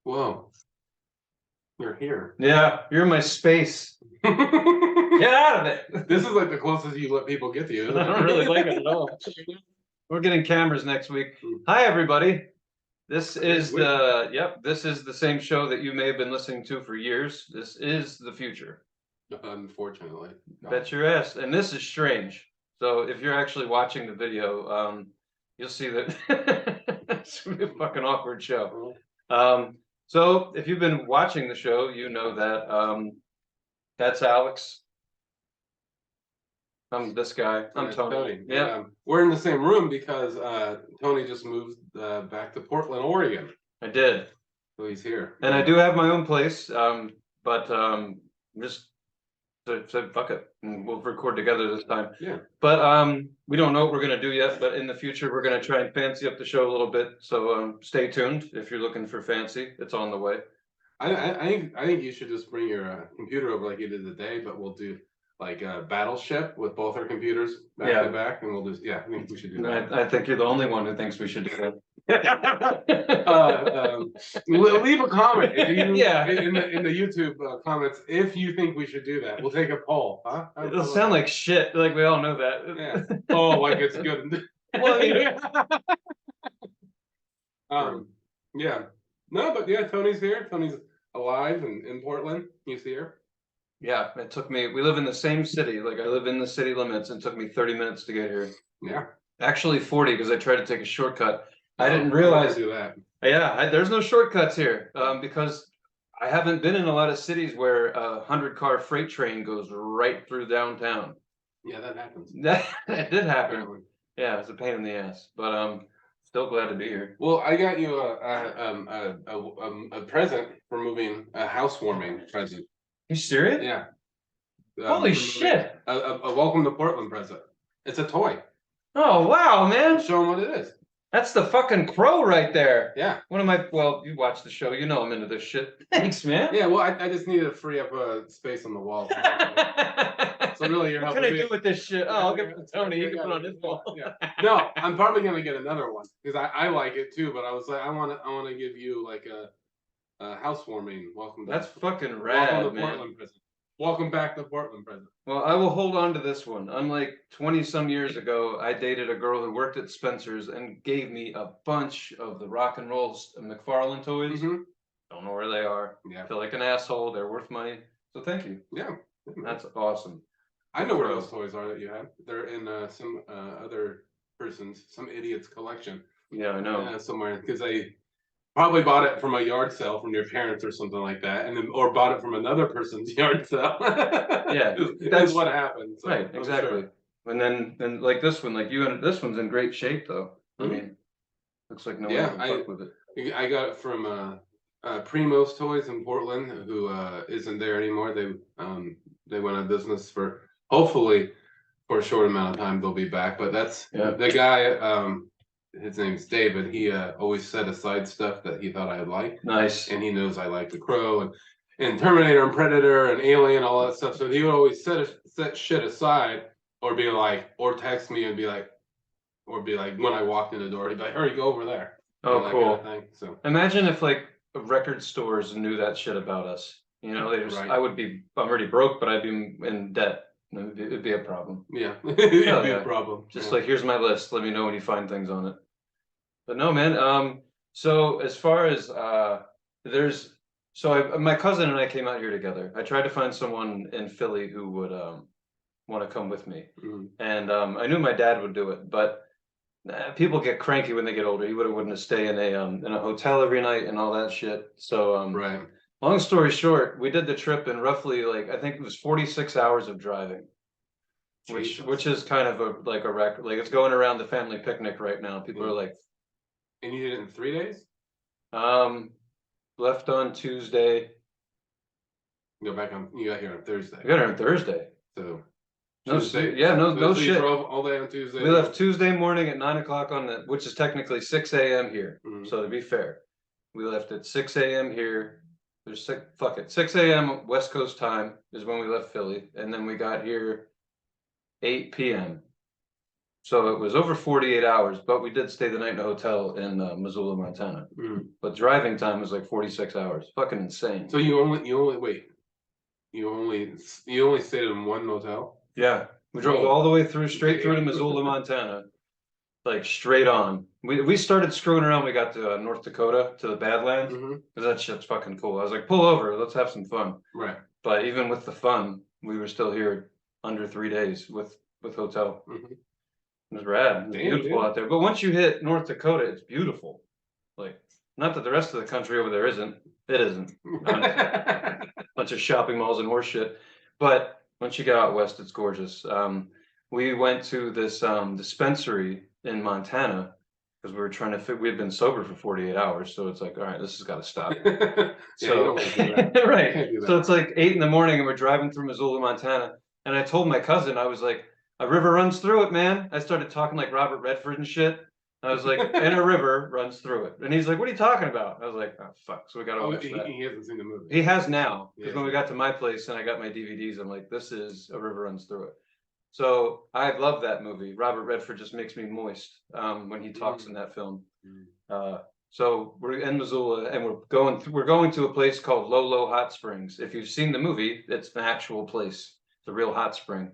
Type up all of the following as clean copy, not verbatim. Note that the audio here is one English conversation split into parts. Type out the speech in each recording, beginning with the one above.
Whoa. You're here. Yeah, you're in my space. Get out of it. This is like the closest you let people get to you. I don't really like it at all. We're getting cameras next week. Hi, everybody. This is this is the same show that you may have been listening to for years. This is the future. Unfortunately. Bet your ass. And this is strange. So if you're actually watching the video, you'll see that it's gonna be a fucking awkward show. So if you've been watching the show, you know that that's Alex. I'm this guy. I'm Tony. Yeah. We're in the same room because Tony just moved back to Portland, Oregon. I did. So he's here. And I do have my own place, but just so fuck it. And we'll record together this time. Yeah. But we don't know what we're gonna do yet, but in the future we're gonna try and fancy up the show a little bit. So stay tuned if you're looking for fancy. It's on the way. I think you should just bring your computer over like you did today, but we'll do like a battleship with both our computers back to back, and we'll just I think we should do that. I think you're the only one who thinks we should do that. Leave a comment in the YouTube comments if you think we should do that. We'll take a poll. Huh? It'll sound like shit. Like we all know that. Yeah. Oh, like it's good. Well, yeah. No, but yeah, Tony's here. Tony's alive and in Portland. He's here. Yeah, it took me. We live in the same city. Like I live in the city limits, and it took me 30 minutes to get here. Yeah. Actually 40 because I tried to take a shortcut. I didn't realize do that. Yeah, there's no shortcuts here because I haven't been in a lot of cities where a 100-car freight train goes right through downtown. Yeah, that happens. That did happen. Apparently. Yeah, it's a pain in the ass, but still glad to be here. Well, I got you a present for moving, a housewarming present. You serious? Yeah. Holy shit! A welcome to Portland present. It's a toy. Oh wow, man! Show them what it is. That's the fucking crow right there. Yeah. One of my, well, you watch the show, you know I'm into this shit. Thanks, man. Yeah, well, I just needed to free up space on the wall. So really, you're helping me. What can I do with this shit? Oh, I'll give it to Tony. He can put it on his wall. Yeah. No, I'm probably gonna get another one because I like it too. But I was like, I want to give you like a housewarming welcome. That's fucking rad, welcome to man. Portland present. Welcome back to Portland present. Well, I will hold on to this one. Unlike 20-some years ago, I dated a girl who worked at Spencer's and gave me a bunch of the rock and roll McFarlane toys. Mm-hmm. Don't know where they are. Yeah. I feel like an asshole. They're worth money. So thank you. Yeah. That's awesome. I know where those toys are that you have. They're in some other person's, some idiot's collection. Yeah, I know. Somewhere because they probably bought it from a yard sale from your parents or something like that, and then or bought it from another person's yard sale. Yeah, that's what happened. So, right, exactly. Sure. And then like this one, like you and this one's in great shape though. I mean, looks like no one can fuck with it. I got it from Primo's Toys in Portland, who isn't there anymore. They went out of business for hopefully for a short amount of time they'll be back. But that's the guy. His name's David. He always set aside stuff that he thought I'd like. Nice. And he knows I like The Crow and Terminator and Predator and Alien, all that stuff. So he would always set shit aside or be like, or text me and be like, when I walked in the door, he'd be like, hurry, go over there. Oh, cool. Kind of thing. So imagine if like record stores knew that shit about us. You know, they just, I'm already broke, but I'd be in debt. It'd be a problem. Yeah. It'd be a problem. Just like, here's my list. Let me know when you find things on it. But no, man. So as far as my cousin and I came out here together. I tried to find someone in Philly who would want to come with me, and I knew my dad would do it. But people get cranky when they get older. He wouldn't stay in a hotel every night and all that shit. So right. Long story short, we did the trip in roughly like I think it was 46 hours of driving. Which is kind of a record. Like it's going around the family picnic right now. People are like. And you did it in 3 days? Left on Tuesday. You got here on Thursday. We got here on Thursday. So no shit. Drove all day on Tuesday. We left Tuesday morning at 9 o'clock which is technically 6 a.m. here. So to be fair, we left at 6 a.m. here. There's 6 a.m. West Coast time is when we left Philly, and then we got here 8 p.m. So it was over 48 hours, but we did stay the night in a hotel in Missoula, Montana. But driving time was like 46 hours. Fucking insane. So you only stayed in one motel? Yeah. We drove all the way through, straight through to Missoula, Montana. Like straight on. We started screwing around. We got to North Dakota, to the Badlands, because that shit's fucking cool. I was like, pull over, let's have some fun. Right. But even with the fun, we were still here under 3 days with hotel. It was rad. It was beautiful out there. But once you hit North Dakota, it's beautiful. Like, not that the rest of the country over there isn't. It isn't. Bunch of shopping malls and horse shit. But once you get out west, it's gorgeous. We went to this dispensary in Montana because we were trying to fit. We had been sober for 48 hours, so it's like, all right, this has got to stop. So right. So it's like 8 in the morning, and we're driving through Missoula, Montana. And I told my cousin, I was like, a river runs through it, man. I started talking like Robert Redford and shit. I was like, and a river runs through it. And he's like, what are you talking about? I was like, oh, fuck. So we got to watch that. He hasn't seen the movie. He has now. Because when we got to my place and I got my DVDs, I'm like, this is A River Runs Through It. So I love that movie. Robert Redford just makes me moist when he talks in that film. So we're in Missoula, and we're going to a place called Lolo Hot Springs. If you've seen the movie, it's an actual place. It's a real hot spring.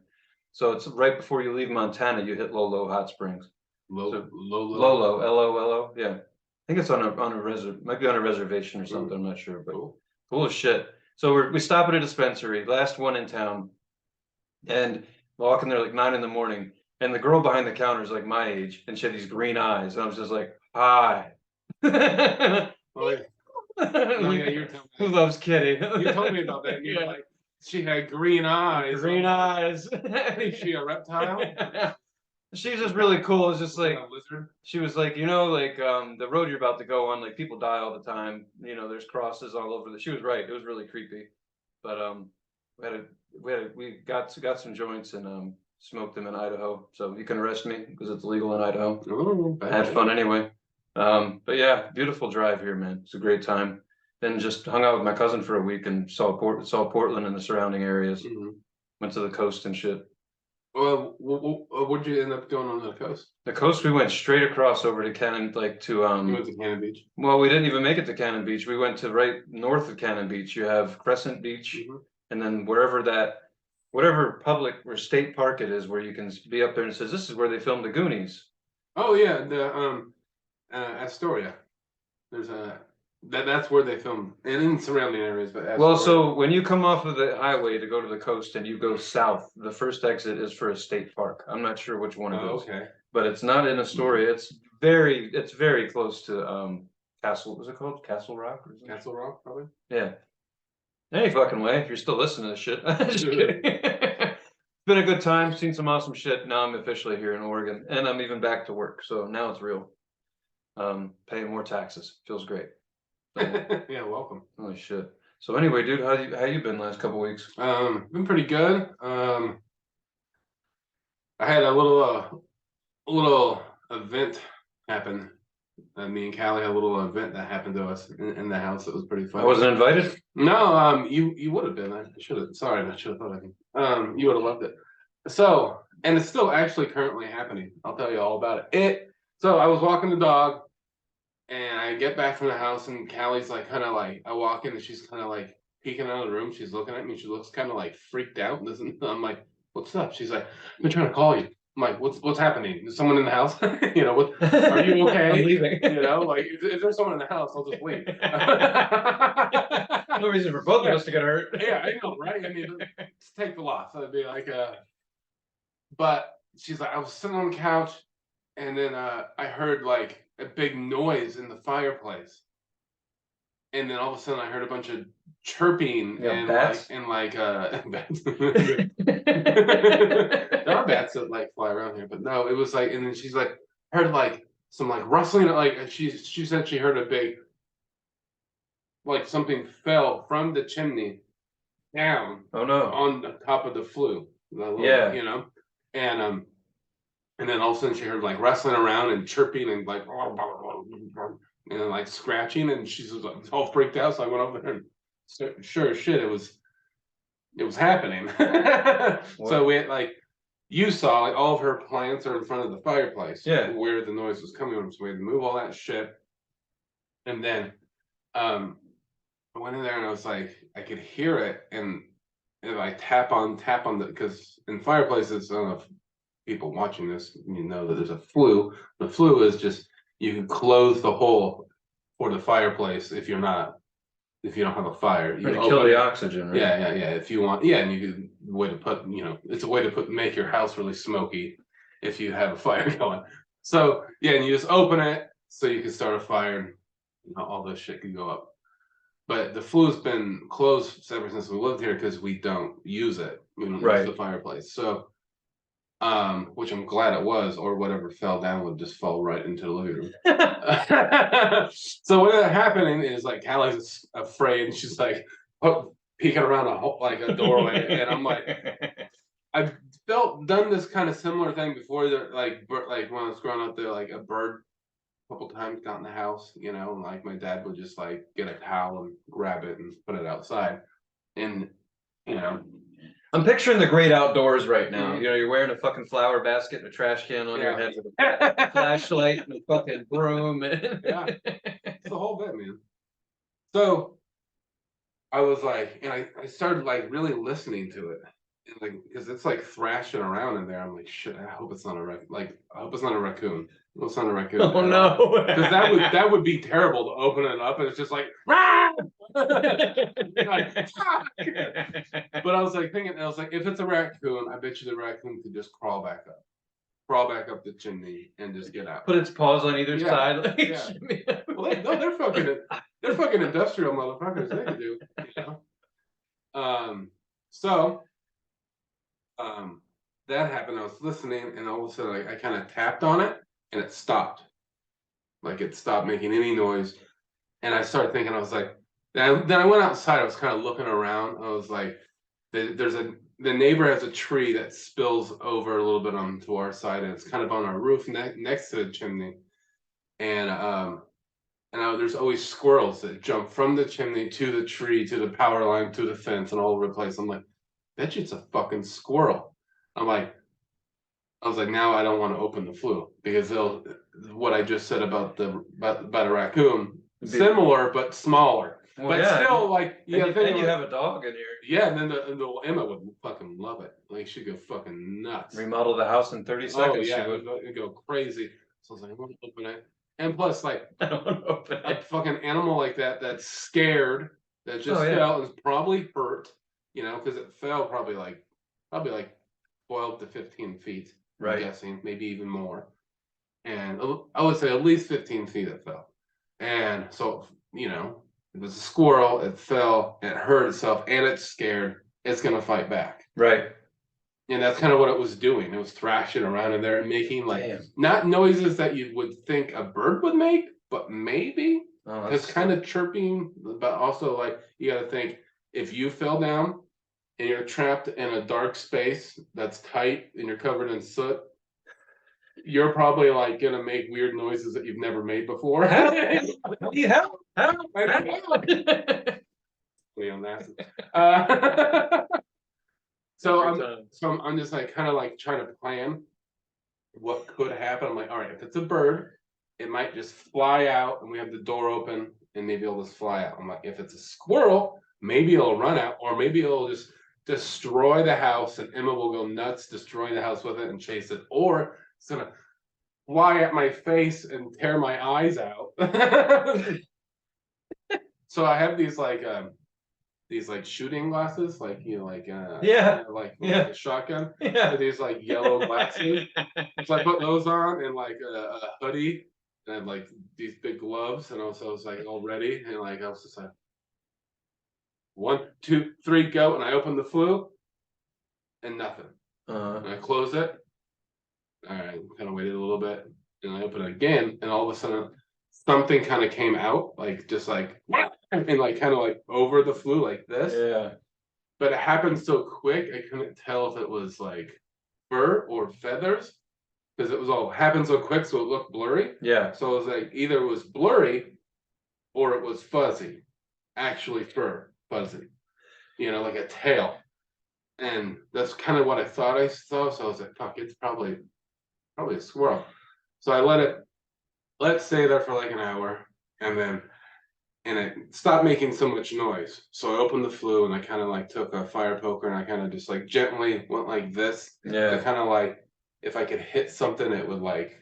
So it's right before you leave Montana, you hit Lolo Hot Springs. Lolo, Lolo, yeah. I think it's on a might be on a reservation or something. I'm not sure, but cool as shit. So we stop at a dispensary, last one in town, and walking there like 9 in the morning, and the girl behind the counter is like my age, and she had these green eyes, and I was just like, hi. Who loves Kitty? You told me about that. You're like, she had green eyes. Green eyes. Is she a reptile? She's just really cool. It's just like a lizard. She was like, like the road you're about to go on, like people die all the time. There's crosses all over. She was right. It was really creepy, but we got some joints and smoked them in Idaho. So you can arrest me because it's illegal in Idaho. Oh, I had fun anyway. But yeah, beautiful drive here, man. It's a great time. Then just hung out with my cousin for a week and saw Portland and the surrounding areas. Went to the coast and shit. Well, what'd you end up going on the coast? The coast, we went straight across over to Cannon, like to You went to Cannon Beach. Well, we didn't even make it to Cannon Beach. We went to right north of Cannon Beach. You have Crescent Beach, and then whatever public or state park it is, where you can be up there and it says this is where they filmed the Goonies. Oh yeah, the Astoria. There's that's where they filmed, and in surrounding areas. But well, so when you come off of the highway to go to the coast and you go south, the first exit is for a state park. I'm not sure which one it is. Okay. But it's not in Astoria. It's very close to Castle. Was it called Castle Rock? Or Castle Rock, probably. Yeah. Any fucking way, if you're still listening to this shit. Just kidding. It's been a good time. Seen some awesome shit. Now I'm officially here in Oregon, and I'm even back to work. So now it's real. Paying more taxes feels great. So, yeah, welcome. Holy shit. So anyway, dude, how you been last couple weeks? Been pretty good. I had a little event happen. Me and Callie had a little event that happened to us in the house. It was pretty fun. I wasn't invited? No, you would have been. I should have. Sorry, I should have thought of you. You would have loved it. So, and it's still actually currently happening. I'll tell you all about it. So I was walking the dog, and I get back from the house, and Callie's like, kind of like, I walk in, and she's kind of like peeking out of the room. She's looking at me. She looks kind of like freaked out. I'm like, what's up? She's like, I've been trying to call you. I'm like, what's happening? Is someone in the house? What? Are you okay? I'm leaving. Like, if there's someone in the house, I'll just leave. No reason for both of us to get hurt. Yeah, I know, right? I mean, just take the loss. That'd be like, but she's like, I was sitting on the couch, and then I heard like a big noise in the fireplace, and then all of a sudden I heard a bunch of chirping and bats? Bats. There are bats that like fly around here, but no, it was like, and then she's like heard like some like rustling, like she said she heard a big, like something fell from the chimney down. Oh no! On the top of the flue. Yeah. And then all of a sudden she heard like wrestling around and chirping and like and like scratching, and she's like all freaked out. So I went over there and sure as shit, it was happening. So we had like, you saw, like all of her plants are in front of the fireplace. Yeah. Where the noise was coming from. So we had to move all that shit. And then I went in there and I was like, I could hear it, and if I tap on the, because in fireplaces, I don't know if people watching this, you know that there's a flue. The flue is just you can close the hole for the fireplace if you don't have a fire. You to kill the oxygen, right? Yeah. If you want, yeah, and you can way to put, it's a way to make your house really smoky if you have a fire going. So yeah, and you just open it so you can start a fire, and all this shit can go up. But the flue's been closed ever since we lived here because we don't use it. We don't use the fireplace. So, which I'm glad it was, or whatever fell down would just fall right into the living room. So what ended up happening is like Callie's afraid, and she's like peeking around a doorway, and I'm like, I've done this kind of similar thing before. That like when I was growing up, there like a bird couple times got in the house, and like my dad would just like get a towel and grab it and put it outside. And I'm picturing the great outdoors right now. You're wearing a fucking flower basket and a trash can on your head with a flashlight and a fucking broom. Yeah, it's the whole bit, man. So I was like, and I started like really listening to it, and like because it's like thrashing around in there. I'm like, shit, I hope it's not a I hope it's not a raccoon. It's not a raccoon. Oh no! Because that would be terrible to open it up and it's just like, Rah! Like, fuck! But I was like thinking, if it's a raccoon, I bet you the raccoon could just crawl back up the chimney and just get out. Put its paws on either side. Like, yeah. Well, they're fucking industrial motherfuckers. They can do, So, that happened. I was listening, and all of a sudden, I kind of tapped on it, and it stopped. Like it stopped making any noise, and I started thinking. I was like, then I went outside. I was kind of looking around. I was like, the neighbor has a tree that spills over a little bit onto our side, and it's kind of on our roof next to the chimney, and there's always squirrels that jump from the chimney to the tree to the power line to the fence and all over the place. I'm like, bet you it's a fucking squirrel. I was like, now I don't want to open the flue because what I just said about a raccoon, similar but smaller. Well, but still, like you have a dog in here. Yeah, and then the Emma would fucking love it. Like she'd go fucking nuts. Remodel the house in 30 seconds. Oh yeah, it'd go crazy. So I was like, I want to open it. And plus, like, I don't want to open a fucking animal like that's scared, that just fell and is probably hurt, because it fell probably like 12 to 15 feet. Right. I'm guessing, maybe even more. And I would say at least 15 feet it fell. And so, it was a squirrel, it fell, it hurt itself, and it's scared. It's going to fight back. Right. And that's kind of what it was doing. It was thrashing around in there and making not noises that you would think a bird would make, but maybe. Because kind of chirping, but also like you got to think if you fell down and you're trapped in a dark space that's tight and you're covered in soot, you're probably like gonna make weird noises that you've never made before. Help! So I'm just like kind of like trying to plan what could happen. I'm like, all right, if it's a bird, it might just fly out and we have the door open and maybe it'll just fly out. I'm like, if it's a squirrel, maybe it'll run out, or maybe it'll just destroy the house and Emma will go nuts destroying the house with it and chase it, or it's gonna fly at my face and tear my eyes out. So I have these shooting glasses, like a shotgun. Yeah. These like yellow glasses. So I put those on and like a hoodie and like these big gloves, and also I was like all ready, and like I was just like 1, 2, 3, go, and I opened the flue and nothing. And I close it. All right, kind of waited a little bit, and I opened it again, and all of a sudden something kind of came out, like just like and like kind of like over the flue like this. Yeah. But it happened so quick, I couldn't tell if it was like fur or feathers, because it was all happened so quick, so it looked blurry. Yeah. So it was like either it was blurry or it was fuzzy, actually fuzzy, like a tail. And that's kind of what I thought I saw. So I was like, fuck, it's probably a squirrel. So I let it stay there for like an hour, and it stopped making so much noise. So I opened the flue and I kind of like took a fire poker and I kind of just like gently went like this. Yeah. To kind of like, if I could hit something, it would like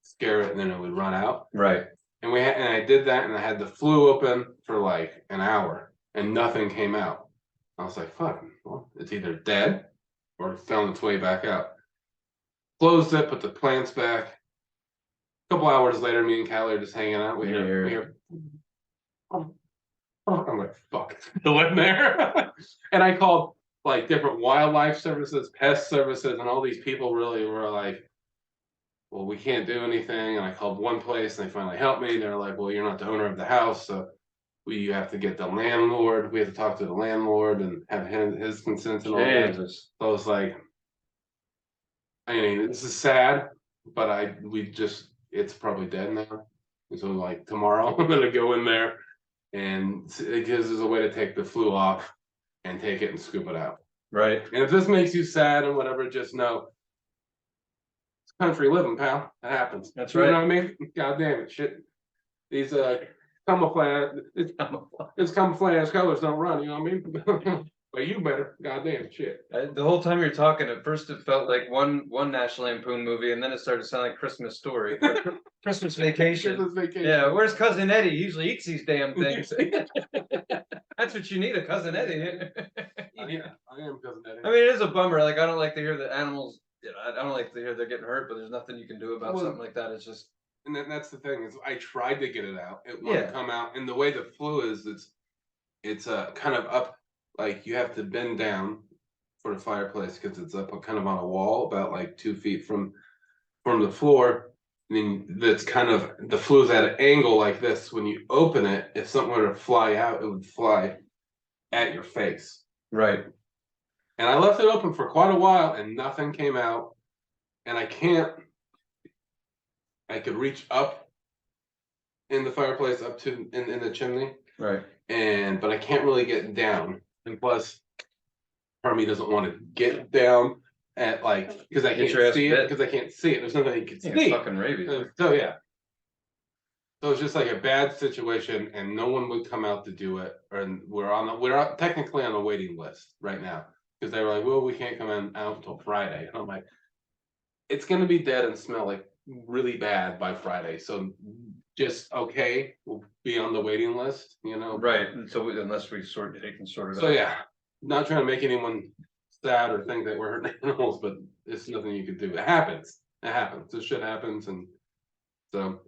scare it and then it would run out. Right. And I did that, and I had the flue open for like an hour and nothing came out. I was like, fuck, well, it's either dead or it found its way back out. Closed it, put the plants back. A couple hours later, me and Callie are just hanging out. We hear I'm like, fuck, it's still in there. And I called like different wildlife services, pest services, and all these people really were like, well, we can't do anything. And I called one place and they finally helped me. They're like, well, you're not the owner of the house, so you have to get the landlord. We have to talk to the landlord and have his consent and all that. So I was like, I mean, this is sad, but it's probably dead now. So like tomorrow I'm gonna go in there, and it gives us a way to take the flue off and take it and scoop it out. Right. And if this makes you sad and whatever, just know it's country living, pal. It happens. That's You right. know what I mean? God damn it, shit. These camouflage, it's camouflage colors don't run. You know what I mean? But you better, goddamn shit. The whole time you're talking, at first it felt like one National Lampoon movie, and then it started to sound like Christmas Story, Christmas Vacation. Christmas Vacation. Yeah, where's Cousin Eddie? He usually eats these damn things. That's what you need, a Cousin Eddie. Yeah, I am Cousin Eddie. I mean, it is a bummer. Like, I don't like to hear that animals. You know, I don't like to hear they're getting hurt, but there's nothing you can do about something like that. It's just. And that's the thing, is I tried to get it out. It won't come out. And the way the flue is, it's kind of up, like you have to bend down for the fireplace because it's up kind of on a wall about like 2 feet from the floor. I mean, that's kind of, the flue's at an angle like this. When you open it, if something were to fly out, it would fly at your face. Right. And I left it open for quite a while and nothing came out. And I could reach up in the fireplace up to in the chimney. Right. But I can't really get down. And plus, part of me doesn't want to get down at like, because I can't see it. Because I can't see it. There's nothing you can see. Fucking rabies. So yeah. So it's just like a bad situation, and no one would come out to do it. And we're technically on a waiting list right now because they were like, well, we can't come out until Friday. And I'm like, it's gonna be dead and smell like really bad by Friday. So just okay, we'll be on the waiting list, you know. Right. So unless we they can sort it out. So yeah, not trying to make anyone sad or think that we're hurting animals, but it's nothing you can do. It happens. It happens. This shit happens, and so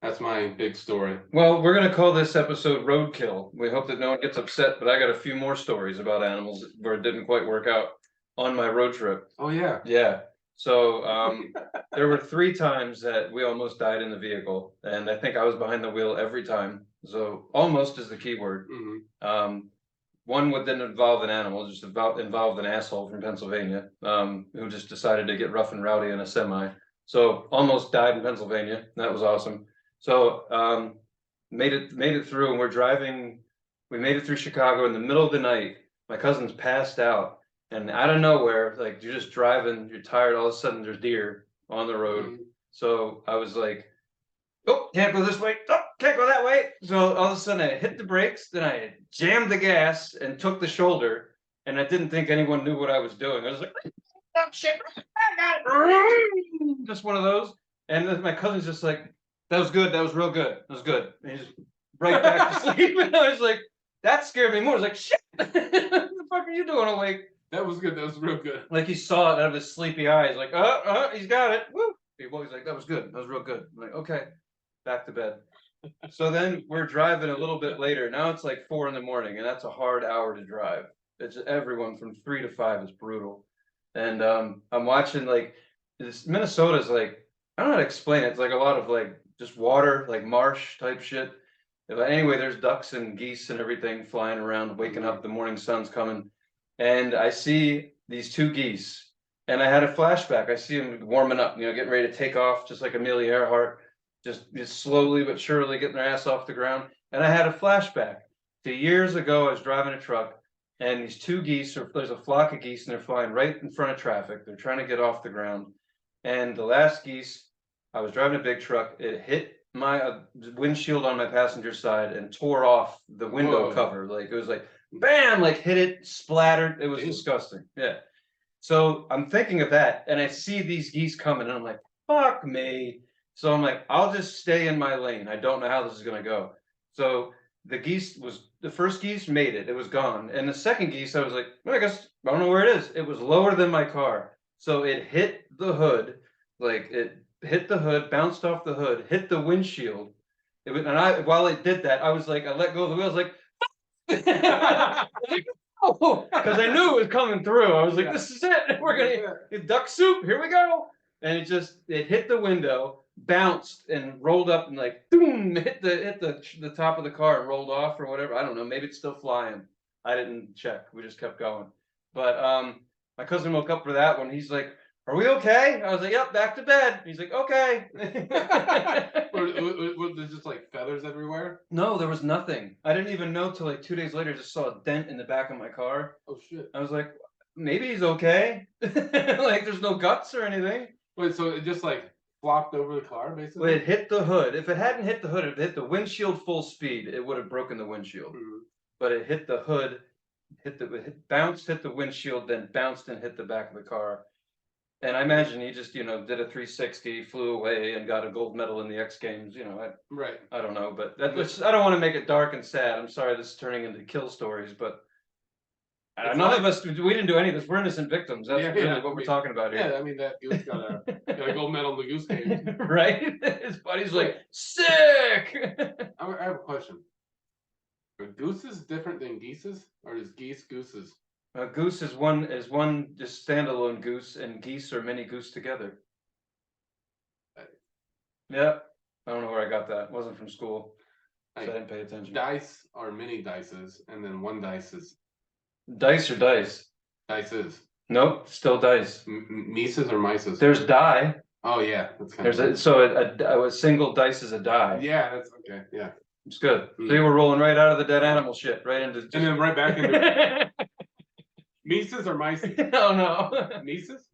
that's my big story. Well, we're gonna call this episode Roadkill. We hope that no one gets upset, but I got a few more stories about animals where it didn't quite work out on my road trip. Oh yeah. Yeah. So there were 3 times that we almost died in the vehicle, and I think I was behind the wheel every time. So almost is the key word. Mm-hmm. One didn't involve an animal, just involved an asshole from Pennsylvania who just decided to get rough and rowdy in a semi. So almost died in Pennsylvania. That was awesome. So made it through, and we're driving. We made it through Chicago in the middle of the night. My cousin's passed out. And out of nowhere, like you're just driving, you're tired, all of a sudden there's deer on the road. Mm-hmm. So I was like, oh, can't go this way. Oh, can't go that way. So all of a sudden I hit the brakes, then I jammed the gas and took the shoulder. And I didn't think anyone knew what I was doing. I was like, oh shit, I got it. Just one of those. And then my cousin's just like, that was good. That was real good. That was good. And he's right back to sleep. And I was like, that scared me more. I was like, shit, what the fuck are you doing awake? That was good. That was real good. Like he saw it out of his sleepy eyes. Like, he's got it. Woo! He's like, that was good. That was real good. I'm like, okay, back to bed. So then we're driving a little bit later. Now it's like 4 a.m, and that's a hard hour to drive. It's everyone from 3 to 5 is brutal. And I'm watching like this Minnesota's like, I don't know how to explain it. It's like a lot of like just water, like marsh type shit. But anyway, there's ducks and geese and everything flying around, waking up. The morning sun's coming. And I see these 2 geese, and I had a flashback. I see them warming up, getting ready to take off, just like Amelia Earhart, just slowly but surely getting their ass off the ground. And I had a flashback to years ago. I was driving a truck, and these two geese there's a flock of geese and they're flying right in front of traffic. They're trying to get off the ground. And the last geese, I was driving a big truck, it hit my windshield on my passenger side and tore off the window cover. Like it was like bam, like hit it, splattered. It was disgusting. Yeah. So I'm thinking of that, and I see these geese coming, and I'm like, fuck me. So I'm like, I'll just stay in my lane. I don't know how this is gonna go. So the first geese made it. It was gone. And the second geese, I was like, well, I guess I don't know where it is. It was lower than my car. So it hit the hood, like it hit the hood, bounced off the hood, hit the windshield. While it did that, I was like, I let go of the wheel. I was like, because I knew it was coming through. I was like, this is it. We're gonna duck soup. Here we go. And it hit the window, bounced and rolled up and like boom, hit the top of the car and rolled off or whatever. I don't know. Maybe it's still flying. I didn't check. We just kept going. But my cousin woke up for that one. He's like, "Are we okay?" I was like, "Yep, back to bed." He's like, "Okay." Was there just like feathers everywhere? No, there was nothing. I didn't even know till like 2 days later. Just saw a dent in the back of my car. Oh shit! I was like, maybe he's okay. Like, there's no guts or anything. Wait, so it just like flopped over the car, basically? Well, it hit the hood. If it hadn't hit the hood, if it hit the windshield full speed, it would have broken the windshield. Mm-hmm. But it hit the hood, bounced, hit the windshield, then bounced and hit the back of the car. And I imagine he just, did a 360, flew away, and got a gold medal in the X Games. Right. I don't know, but I don't want to make it dark and sad. I'm sorry this is turning into kill stories, but none of us, we didn't do any of this. We're innocent victims. That's really what we're talking about here. Yeah, I mean, that goose got a gold medal in the Goose Games. Right? His buddy's like, sick! I have a question. Are gooses different than geeses? Or is geese gooses? Goose is one just standalone goose, and geese are many goose together. Yeah, I don't know where I got that. It wasn't from school, so I didn't pay attention. Dice are mini dices, and then one dice is dice or dice. Dices. Nope, still dice. Mises or mices? There's die. Oh yeah, that's kind a single dice is a die. Yeah, that's okay. Yeah, it's good. So you were rolling right out of the dead animal shit, right into, and then right back into. Mises or mice? Oh no. Mises?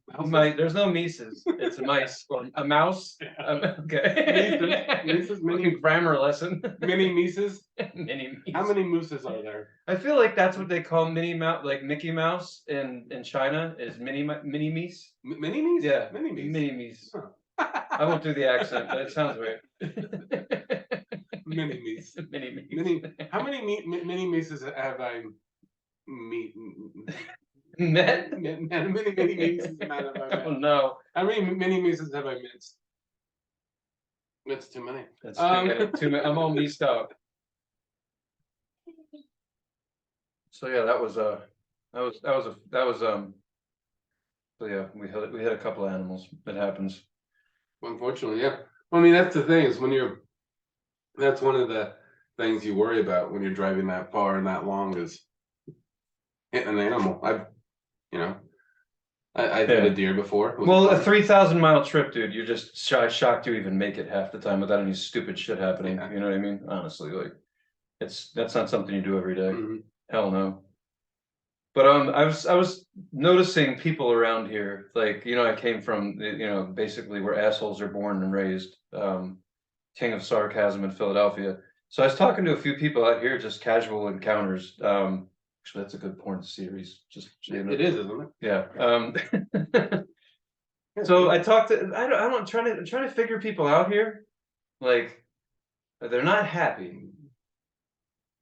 There's no Mises. It's a mice or a mouse. Okay. Mises, mini grammar lesson. Mini Mises? Mini Mises. How many mooses are there? I feel like that's what they call Minnie Mouse, like Mickey Mouse in China is mini Mies. Mini Mies? Yeah. Mini Mies. Mini Mies. Huh. I won't do the accent, but it sounds weird. Mini Mies. Mini Mies. How many mini Mises have I met? Many Mises have I met? Oh no. How many mini Mises have I met? That's too many. That's too many. I'm all meesed out. So yeah, so yeah, we had a couple of animals. It happens. Unfortunately, yeah. Well, I mean, that's the thing is that's one of the things you worry about when you're driving that far and that long is hitting an animal. I've hit a deer before. Well, a 3,000-mile trip, dude. You're just shocked you even make it half the time without any stupid shit happening. Yeah. You know what I mean? Honestly, like that's not something you do every day. Mm-hmm. Hell no. But I was noticing people around here, like, I came from, basically where assholes are born and raised, king of sarcasm in Philadelphia. So I was talking to a few people out here, just casual encounters. Actually, that's a good porn series. It is, isn't it? Yeah. So I talked to, I'm trying to figure people out here. Like, they're not happy.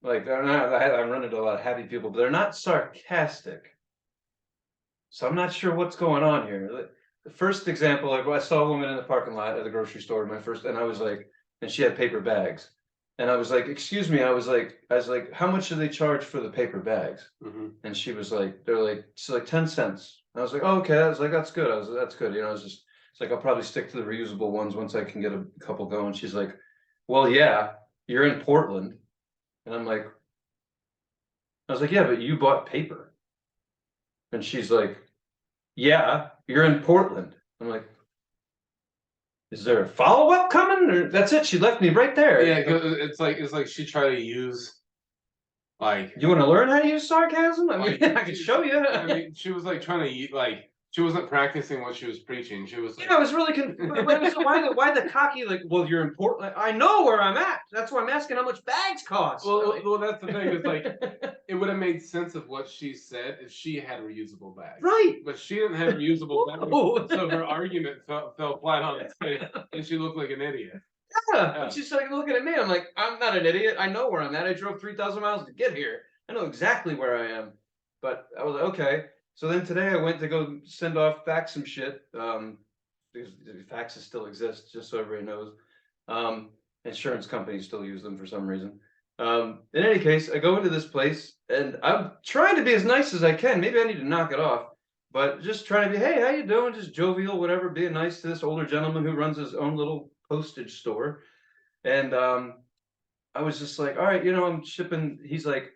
Like, they're not, I'm running into a lot of happy people, but they're not sarcastic. So I'm not sure what's going on here. The first example, like, I saw a woman in the parking lot at the grocery store, and I was like, and she had paper bags. And I was like, excuse me, I was like, how much do they charge for the paper bags? Mm-hmm. And she was like, she's like 10 cents. And I was like, oh, okay. I was like, that's good. That's good. it's like, I'll probably stick to the reusable ones once I can get a couple going. She's like, well, yeah, you're in Portland. And I was like, yeah, but you bought paper. And she's like, yeah, you're in Portland. I'm like, is there a follow-up coming? Or that's it? She left me right there. Yeah, it's like she tried to use Like, you want to learn how to use sarcasm? I mean, like, I can show you. I mean, she was like trying to eat, like she wasn't practicing what she was preaching. She was like, Yeah, I was really why the cocky, like, well, you're important. Like, I know where I'm at. That's why I'm asking how much bags cost. well, that's the thing. It's like it would have made sense of what she said if she had reusable bags. Right. But she didn't have reusable bags, so her argument fell flat on its face, and she looked like an idiot. Yeah. And she's like looking at me. I'm like, I'm not an idiot. I know where I'm at. I drove 3,000 miles to get here. I know exactly where I am. But I was like, okay. So then today I went to go send off fax some shit. Because faxes still exist, just so everybody knows. Insurance companies still use them for some reason. In any case, I go into this place and I'm trying to be as nice as I can. Maybe I need to knock it off, but just trying to be, hey, how you doing? Just jovial, whatever, being nice to this older gentleman who runs his own little postage store. And I was just like, all right, I'm shipping. He's like,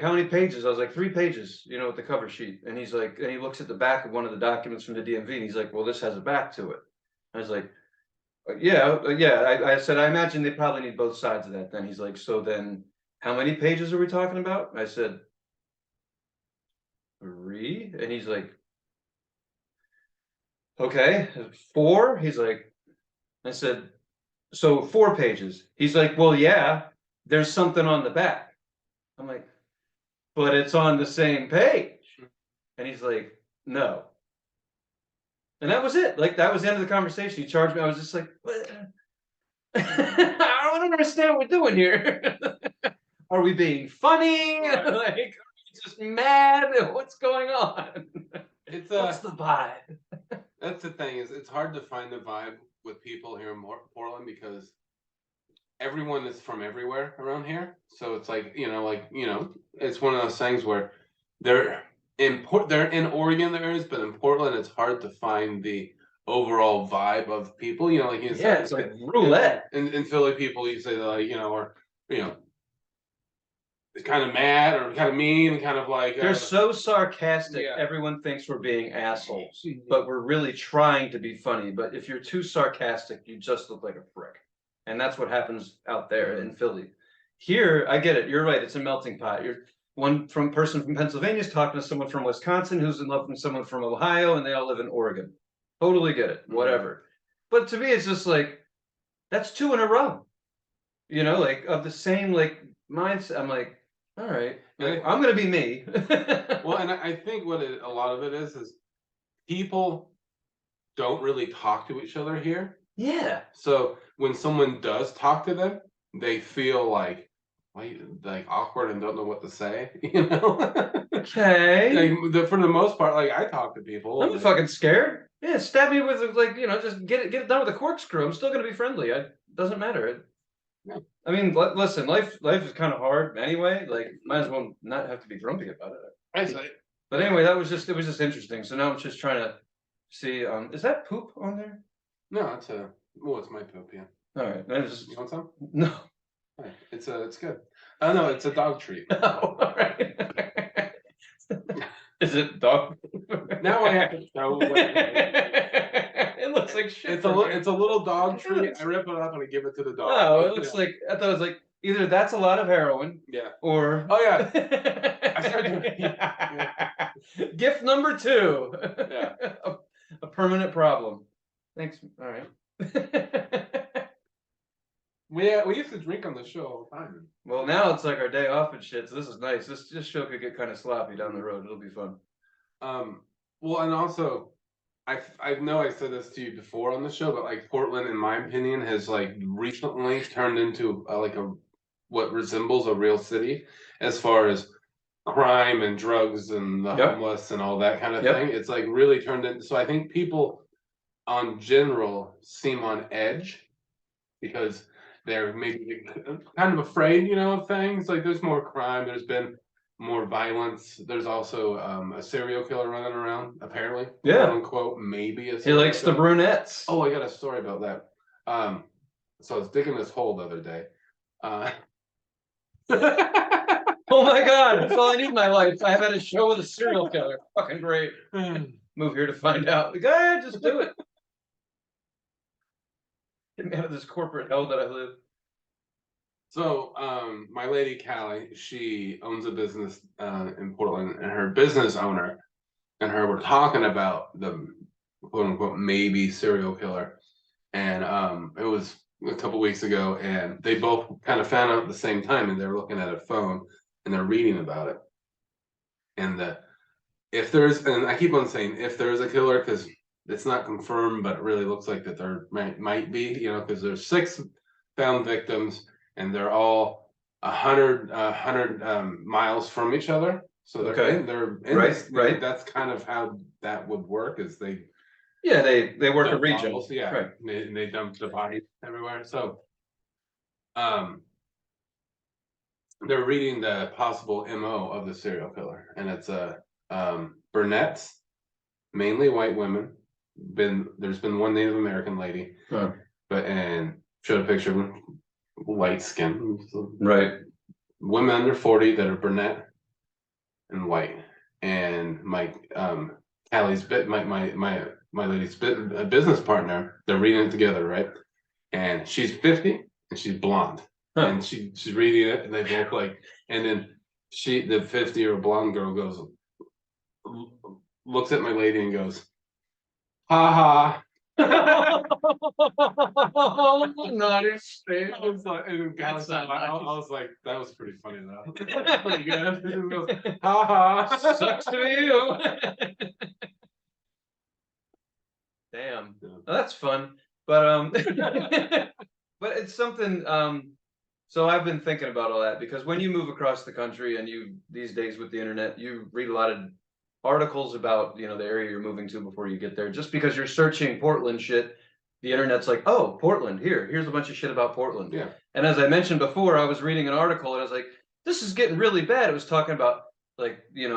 how many pages? I was like, 3 pages, with the cover sheet. And he's like, and he looks at the back of one of the documents from the DMV and he's like, well, this has a back to it. I was like, yeah. I said, I imagine they probably need both sides of that. Then he's like, so then how many pages are we talking about? I said, 3. And he's like, okay, 4. He's like, I said, so 4 pages. He's like, well, yeah, there's something on the back. I'm like, but it's on the same page. And he's like, no. And that was it. Like, that was the end of the conversation. He charged me. I was just like, what? I don't understand what we're doing here. Are we being funny? Like, are we just mad? What's going on? What's the vibe? That's the thing, is it's hard to find the vibe with people here in Portland because everyone is from everywhere around here. So it's like, it's one of those things where they're in Oregon there is, but in Portland it's hard to find the overall vibe of people. Like you said, it's like roulette. In Philly, people you say they're like, or kind of mad or kind of mean and kind of like they're so sarcastic. Yeah. Everyone thinks we're being assholes, but we're really trying to be funny. But if you're too sarcastic, you just look like a prick. And that's what happens out there in Philly. Here, I get it. You're right. It's a melting pot. You're person from Pennsylvania is talking to someone from Wisconsin who's in love with someone from Ohio, and they all live in Oregon. Totally get it. Whatever. But to me, it's just like, that's 2 in a row. Like of the same mindset. I'm like, all right, I'm gonna be me. Well, and I think a lot of it is people don't really talk to each other here. Yeah. So when someone does talk to them, they feel like awkward and don't know what to say. Okay. For the most part, I talk to people. I'm fucking scared. Yeah, stab me with just get it done with a corkscrew. I'm still gonna be friendly. It doesn't matter. Yeah. I mean, listen, life is kind of hard anyway. Like, might as well not have to be grumpy about it. I say. But anyway, it was just interesting. So now I'm just trying to see. Is that poop on there? No, it's my poop. Yeah. All right. You want some? No. Right. It's good. Oh no, it's a dog treat. Oh, all right. Is it dog? Now I have to throw away. It looks like shit. It's a little dog treat. I rip it up and I give it to the dog. Oh, it looks like, I thought it was like either that's a lot of heroin. Yeah. Or yeah. I started gift number 2. Yeah. A permanent problem. Thanks. All right. We used to drink on the show all the time. Well, now it's like our day off and shit, so this is nice. This show could get kind of sloppy down the road. It'll be fun. Well, and also, I know I said this to you before on the show, but Portland, in my opinion, has recently turned into what resembles a real city as far as crime and drugs and the homeless and all that kind of thing. It's really turned into. So I think people, on general, seem on edge because they're maybe kind of afraid, of things. There's more crime. There's been more violence. There's also a serial killer running around, apparently. Yeah. Quote unquote, maybe a He likes the brunettes. Oh, I got a story about that. So I was digging this hole the other day. Oh my God, that's all I need in my life. I have had a show with a serial killer. Fucking great. Move here to find out. Go ahead, just do it. Get me out of this corporate hell that I live. So, my lady Callie, she owns a business in Portland, and her business owner and her were talking about the quote unquote maybe serial killer, and it was a couple weeks ago, and they both kind of found out at the same time, and they're looking at a phone and they're reading about it, and if there's, and I keep on saying if there's a killer because it's not confirmed, but it really looks like that there might be, because there's 6 found victims, and they're all 100 miles from each other. So they're in Right, this, right. That's kind of how that would work. Is they work a dump region. bottles, yeah, Right. they dump the bodies everywhere. So they're reading the possible MO of the serial killer, and it's brunettes, mainly white women. There's been one Native American lady, and showed a picture of light skin, Right. women under 40 that are brunette and white. And my Callie's my lady's business partner, they're reading it together, right? And she's 50 and she's blonde. And she's reading it, and they both like, and then the 50-year-old blonde girl looks at my lady and goes, ha ha. Naughty. I was like, that was pretty funny though. Pretty good. It goes, ha ha. Sucks to be you. Damn. Yeah. Well, that's fun. But but it's something so I've been thinking about all that, because when you move across the country and you these days with the internet, you read a lot of articles about, the area you're moving to before you get there. Just because you're searching Portland shit, the internet's like, oh, Portland, here's a bunch of shit about Portland. Yeah. And as I mentioned before, I was reading an article and I was like, this is getting really bad. It was talking about like, the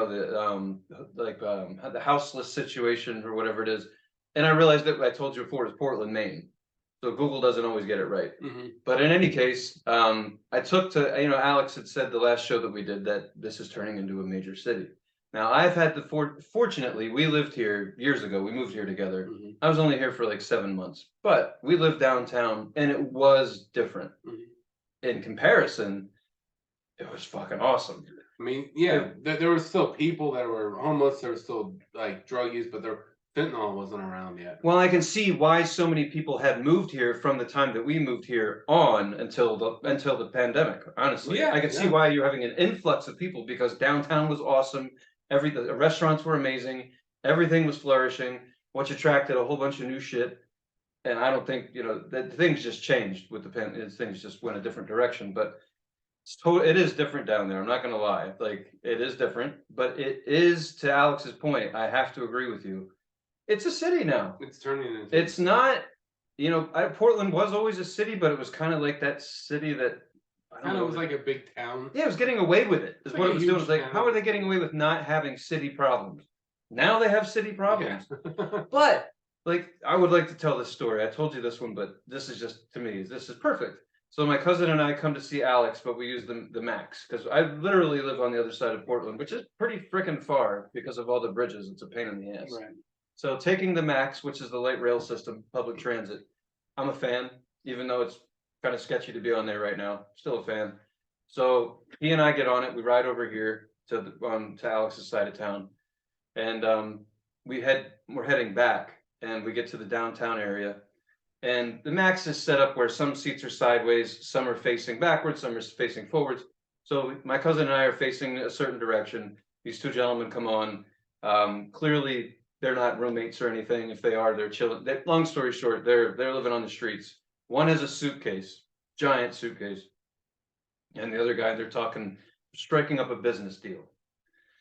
houseless situation or whatever it is. And I realized that I told you before is Portland, Maine. So Google doesn't always get it right. But in any case, I took to, Alex had said the last show that we did that this is turning into a major city. Now I've had fortunately, we lived here years ago. We moved here together. I was only here for like 7 months, but we lived downtown and it was different. In comparison, it was fucking awesome. I mean, yeah, there were still people that were homeless. There was still like drug use, but fentanyl wasn't around yet. Well, I can see why so many people had moved here from the time that we moved here on until the pandemic. Honestly, Yeah, I can see why you're having an influx of people, because downtown was awesome. The restaurants were amazing. Everything was flourishing, which attracted a whole bunch of new shit. And I don't think, that things just changed with the pandemic. Things just went a different direction. But it is different down there. I'm not going to lie. Like, it is different. But it is, to Alex's point, I have to agree with you. It's a city now. It's turning into. It's not, Portland was always a city, but it was kind of like that city that Kind of was like a big town. Yeah, it was getting away with it. Is It's what like it was a doing. huge It's like, town. how are they getting away with not having city problems? Now they have city problems. Yeah. But like, I would like to tell this story. I told you this one, but this is just, to me, this is perfect. So my cousin and I come to see Alex, but we use the Max because I literally live on the other side of Portland, which is pretty freaking far because of all the bridges. It's a pain in the ass. Right. So taking the Max, which is the light rail system, public transit, I'm a fan, even though it's kind of sketchy to be on there right now. Still a fan. So he and I get on it. We ride over here to Alex's side of town, and we're heading back, and we get to the downtown area, and the Max is set up where some seats are sideways, some are facing backwards, some are facing forwards. So my cousin and I are facing a certain direction. These two gentlemen come on. Clearly, they're not roommates or anything. If they are, they're chilling. Long story short, they're living on the streets. One has a suitcase, giant suitcase. And the other guy, they're striking up a business deal.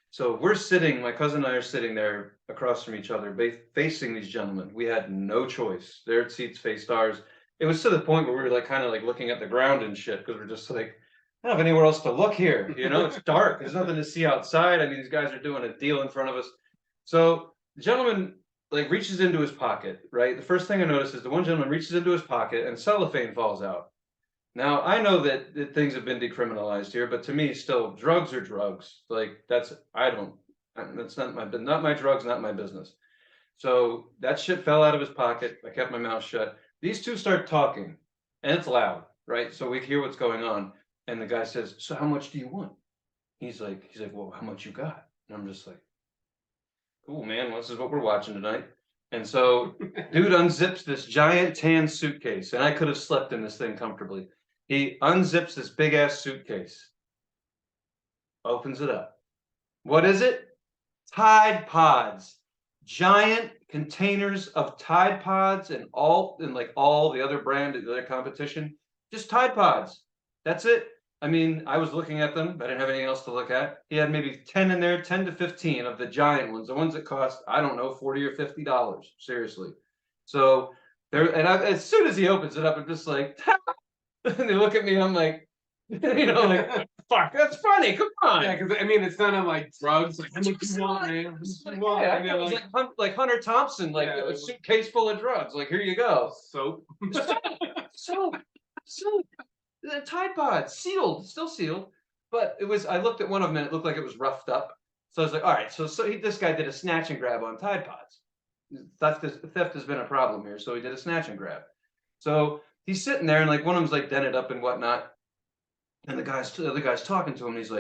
So my cousin and I are sitting there across from each other, facing these gentlemen. We had no choice. Their seats faced ours. It was to the point where we were like kind of like looking at the ground and shit, because we're just like, I don't have anywhere else to look here. It's dark. There's nothing to see outside. I mean, these guys are doing a deal in front of us. So the gentleman like reaches into his pocket, right? The first thing I noticed is the one gentleman reaches into his pocket and cellophane falls out. Now, I know that things have been decriminalized here, but to me, still, drugs are drugs. Like, that's not my drugs, not my business. So that shit fell out of his pocket. I kept my mouth shut. These two start talking, and it's loud, right? So we hear what's going on. And the guy says, so how much do you want? He's like, well, how much you got? And I'm just like, cool, man. Well, this is what we're watching tonight. And so, dude unzips this giant tan suitcase, and I could have slept in this thing comfortably. He unzips this big ass suitcase, opens it up. What is it? Tide Pods. Giant containers of Tide Pods and like all the other brand, the other competition. Just Tide Pods. That's it. I mean, I was looking at them, but I didn't have anything else to look at. He had maybe 10 in there, 10 to 15 of the giant ones, the ones that cost, I don't know, $40 or $50. Seriously. So there, and as soon as he opens it up, I'm just like, and they look at me, I'm like, like, fuck, that's funny. Come on. Yeah, because I mean, it's not on like drugs. Like, how much you want, man? Yeah, it was like Hunter Thompson, like a suitcase full of drugs. Like, here you go. Soap. Soap. The Tide Pods, sealed, still sealed. But it was, I looked at one of them and it looked like it was roughed up. So I was like, all right, this guy did a snatch and grab on Tide Pods. Theft has been a problem here. So he did a snatch and grab. So he's sitting there and like one of them's like dented up and whatnot. And the other guy's talking to him. And he's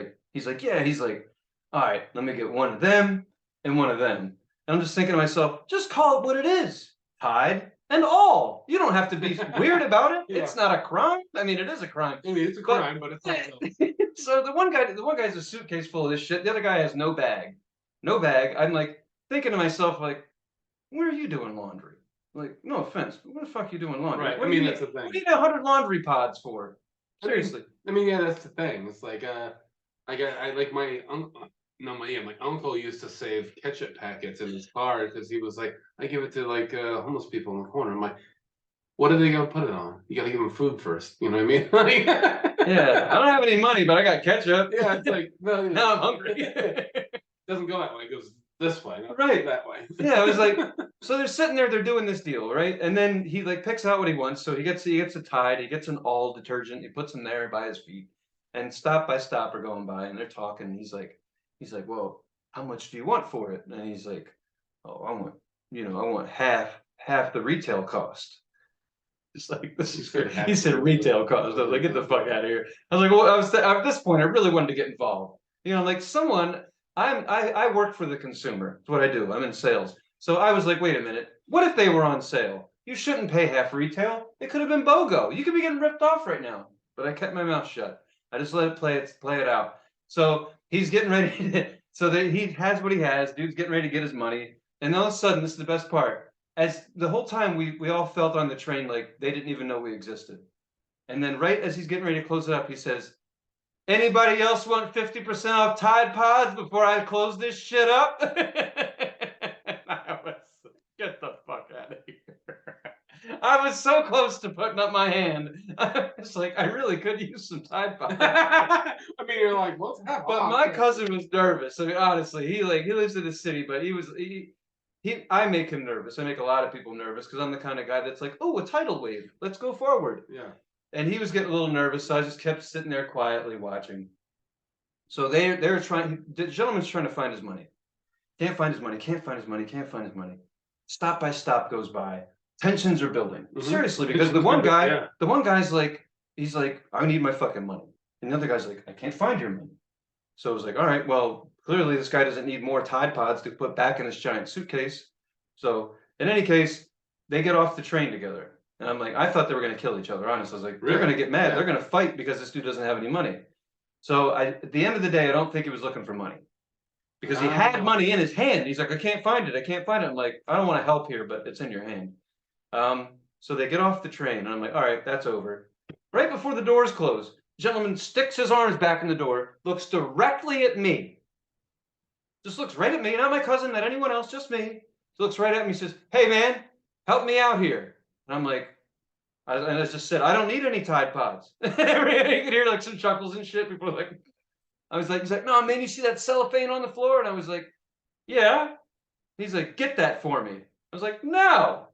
like, yeah, he's like, all right, let me get one of them and one of them. And I'm just thinking to myself, just call it what it is. Tide and all. You don't have to be weird about it. Yeah. It's not a crime. I mean, it is a crime. I mean, it's a crime, but it's not. So the one guy's a suitcase full of this shit. The other guy has no bag. No bag. I'm like thinking to myself, like, where are you doing laundry? Like, no offense, but what the fuck are you doing laundry? Right. I mean, that's the thing. What do you need 100 laundry pods for? Seriously. I mean, yeah, that's the thing. It's like, I like my uncle. No, my uncle used to save ketchup packets in his car because he was like, I give it to like homeless people in the corner. I'm like, what are they gonna put it on? You gotta give them food first. You know what I mean? Yeah, I don't have any money, but I got ketchup. Yeah, it's like no, now I'm hungry. It doesn't go that way. It goes this way, not right? That way. Yeah, I was like, so they're sitting there, they're doing this deal, right? And then he like picks out what he wants. So he gets a Tide, he gets an all detergent, he puts them there by his feet, and stop by stop are going by, and they're talking. He's like, well, how much do you want for it? And he's like, oh, I want half the retail cost. It's like, this is good. He said retail cost. I was like, get the fuck out of here. I was like, well, at this point, I really wanted to get involved. Like I work for the consumer. That's what I do. I'm in sales. So I was like, wait a minute. What if they were on sale? You shouldn't pay half retail. It could have been BOGO. You could be getting ripped off right now. But I kept my mouth shut. I just let it play it out. So he's getting ready. So that he has what he has. Dude's getting ready to get his money. And all of a sudden, this is the best part. As the whole time we all felt on the train like they didn't even know we existed. And then right as he's getting ready to close it up, he says, anybody else want 50% off Tide Pods before I close this shit up? I was, get the fuck out of here. I was so close to putting up my hand. I was like, I really could use some Tide Pods. I mean, you're like, what's that? But my cousin was nervous. I mean, honestly, he lives in the city, but I make him nervous. I make a lot of people nervous because I'm the kind of guy that's like, oh, a tidal wave. Let's go forward. Yeah. And he was getting a little nervous, so I just kept sitting there quietly watching. So they're trying. The gentleman's trying to find his money. Can't find his money. Can't find his money. Can't find his money. Stop by stop goes by. Tensions are building. Mm-hmm. Seriously, because the one guy's like, he's like, I need my fucking money, and the other guy's like, I can't find your money. So I was like, all right, well, clearly this guy doesn't need more Tide Pods to put back in his giant suitcase. So in any case, they get off the train together. And I'm like, I thought they were going to kill each other, honestly. I was like, they're going to get mad. Yeah. They're going to fight because this dude doesn't have any money. So at the end of the day, I don't think he was looking for money. Because he had money in his hand. He's like, I can't find it. I can't find it. I'm like, I don't want to help here, but it's in your hand. So they get off the train. And I'm like, all right, that's over. Right before the doors close, the gentleman sticks his arms back in the door, looks directly at me. Just looks right at me. Not my cousin, not anyone else, just me. So looks right at me, says, hey, man, help me out here. And I'm like, I just said, I don't need any Tide Pods. You could hear like some chuckles and shit. People were like, he's like, no, man, you see that cellophane on the floor? And I was like, yeah. He's like, get that for me. I was like, no.